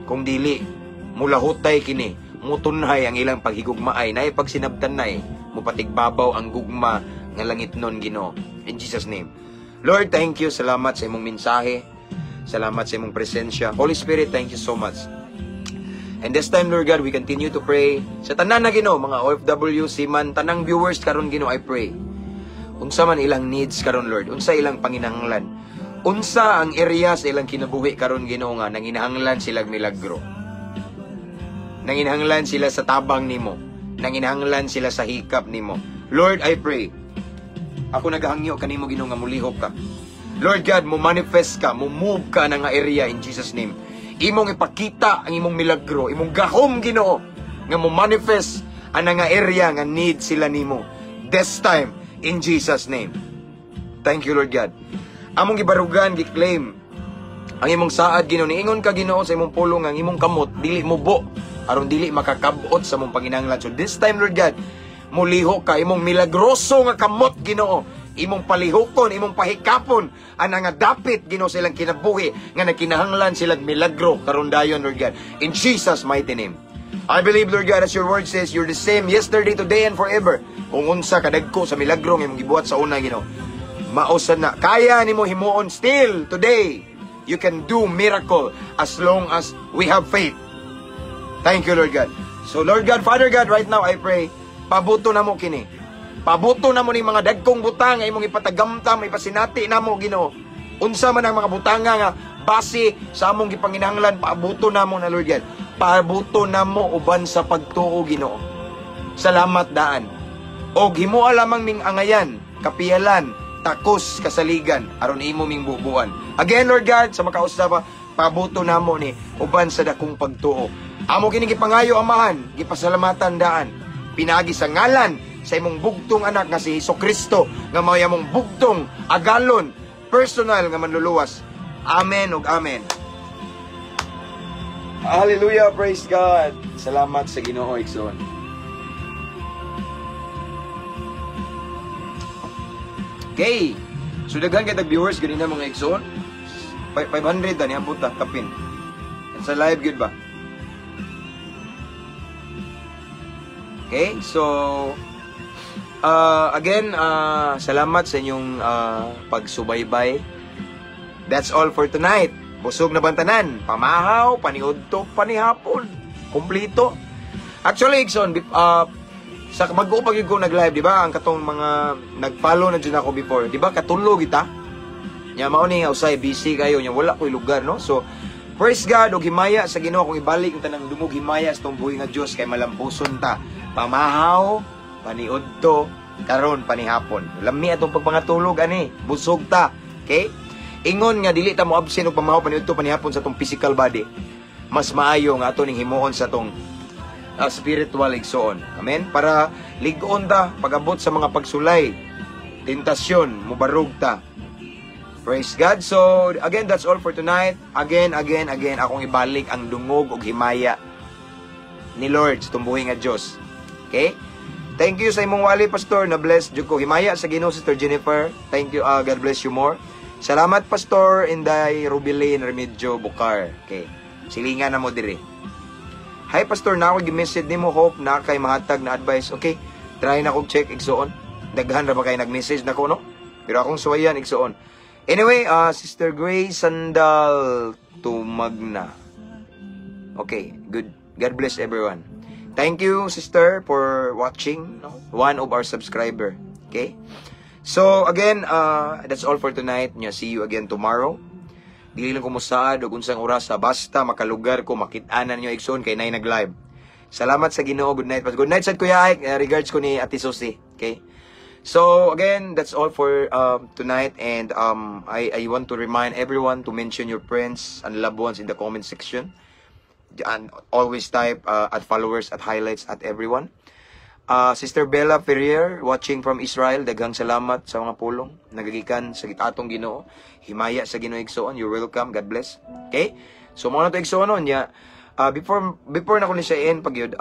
Kung dili mulahutay kini, mutunhay ang ilang paghigugmaay, na ipagsinabtan na mupatigbabaw ang gugma nga langit nun, Ginoo, in Jesus name. Lord, thank you, salamat sa imong mensahe, salamat sa imong presensya. Holy Spirit, thank you so much. And this time, Lord God, we continue to pray sa tanan na, Ginoo, mga OFW, seaman, tanang viewers karon, Ginoo, I pray. Unsa man ilang needs karon, Lord, unsa ilang panginahanglan, unsa ang area sa ilang kinabuhi karon, Ginoo, nga nanginahanglan silang milagro, nanginahanglan sila sa tabang nimo, nanginahanglan sila sa hikap nimo. Lord, I pray, ako naghangyo kanimo, Ginoo, nga mulihok ka. Lord God, mo manifest ka, mo move ka na nga area in Jesus name. Imong ipakita ang imong milagro, imong gahom, Ginoo, nga mo manifest ang nga area nga need sila nimo this time in Jesus name. Thank you, Lord God. Among gibarugan, giklaim ang imong saad, Ginoo, niingon ka, Ginoo, sa imong pulong ang imong kamot dili mubo, aron dili makakabot sa mong panginahanglan. So this time, Lord God, muliho ka, imong milagroso nga kamot, Ginoo, imong palihokon, imong pahikapon ana nga dapit, Ginoo, sa ilang kinabuhi nga nagkinahanglan silang milagro karon dayon, Lord God, in Jesus mighty name. I believe, Lord God, as your word says, you're the same yesterday, today, and forever. Kung unsa kadagko sa milagro nga imong gibuhat sa una, Ginoo, mausan na kaya nimo himuon still today. You can do miracle as long as we have faith. Thank you, Lord God. So, Lord God, Father God, right now, I pray, pabuto na mo kini. Pabuto na mo ni mga dagkong butang, ay mong ipatagamtam, ipasinati na mo, Ginoo. Unsa man ang mga butanga nga, base sa among gipanginahanglan, pabuto na mo na, Lord God. Pabuto na mo uban sa pagtuo, Ginoo. Salamat daan. O himoa lamang ming angayan, kapiyalan, takos, kasaligan, aron imo ming bubuan. Again, Lord God, sa makausapa, pabuto na mo ni uban sa dakong pagtuo. Amo kini gipangayo, Amahan, gipasalamatan daan. Pinagi sa ngalan sa imong bugtong anak nga si Hesukristo, nga mao among bugtong agalon, personal nga manluluwas. Amen ug amen. Hallelujah, praise God. Salamat sa Ginoo, Igsoon. Okay. So daghan kay viewers ganina mga Igsoon. 500 na niya puta kapin. Sa live good ba? Okay, so Again, salamat sa inyong pagsubaybay. That's all for tonight. Busog na bantanan. Pamahaw, paniudto, panihapon. Kumplito. Actually, Ikson, sa mag-upag yung ko nag-live, di ba? Ang katong mga nag-follow na dyan ako before. Di ba? Katulog kita. Nya mao ni usay busy kayo nya wala ko'y lugar, no? So, praise God og himaya sa Ginoo kung ibalik ang tanang dungog himaya sa tong buhi nga Dios kay malampuson ta. Pamahaw, paniudto, karon panihapon. Lami atong pagpangatulog ani, busog ta. Okay? Ingon nga dili ta mo absent og pamahaw, paniudto, panihapon sa tong physical body. Mas maayo nga ato ning himuon sa tong spiritual igsoon. Amen? Para lig-on ta pag-abot sa mga pagsulay, tentasyon, mubarog ta. Praise God. So, again, that's all for tonight. Again, akong ibalik ang dungog o himaya ni Lord sa tumbuhi nga Diyos. Okay? Thank you sa imong wali, Pastor. Na-bless jud ko. Himaya sa Ginoo, Sister Jennifer. Thank you. God bless you more. Salamat, Pastor Inday Rubilin Remedyo Bukar. Okay. Silingan na mo diri. Hi, Pastor. Na ako gi-message nimo, hope na kay mahatag na advice. Okay. Try na kog check igsoon. Daghan ra ba kay nag-message nako, no? Pero akong suwayan igsoon. Anyway, Sister Grace Sandal Tumagna. Okay, good. God bless everyone. Thank you, sister, for watching. No? One of our subscriber. Okay? So, again, that's all for tonight. See you again tomorrow. Dili lang kumusaad o unsang oras basta makalugar ko, makit-anan nyo ikson kay nay nag-live. Salamat sa Ginoo. Good night. Good night, sad Kuya Ike. Regards ko ni Ate Susie. Okay? So, again, that's all for tonight. And I want to remind everyone to mention your friends and loved ones in the comment section. And always type at followers, at highlights, at everyone. Sister Bella Ferrier, watching from Israel. Daghang salamat sa mga pulong. Nagagikan sa atong Ginoo. Himaya sa Ginoo igsoon. You're welcome. God bless. Okay? So, mga na ito igsoon niya. Before na ko ni siya pag yun,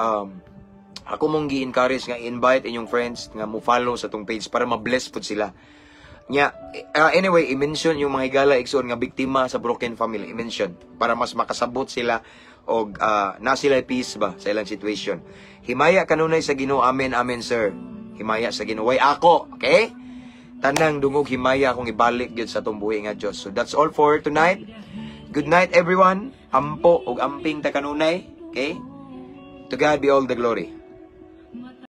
ako mong gi-encourage nga invite inyong friends nga mo follow sa tong page para ma-bless pud sila. Nya anyway, i-mention yung mga higala igsoon nga biktima sa broken family, i-mention para mas makasabot sila og na sila peace ba sa ilang situation. Himaya kanunay sa Ginoo. Amen, amen, sir. Himaya sa Ginoo. Way ako, okay? Tanang dungog himaya akong ibalik gyud sa tong buhi nga Dios. So that's all for tonight. Good night everyone. Ampo og amping ta kanunay, okay? To God be all the glory.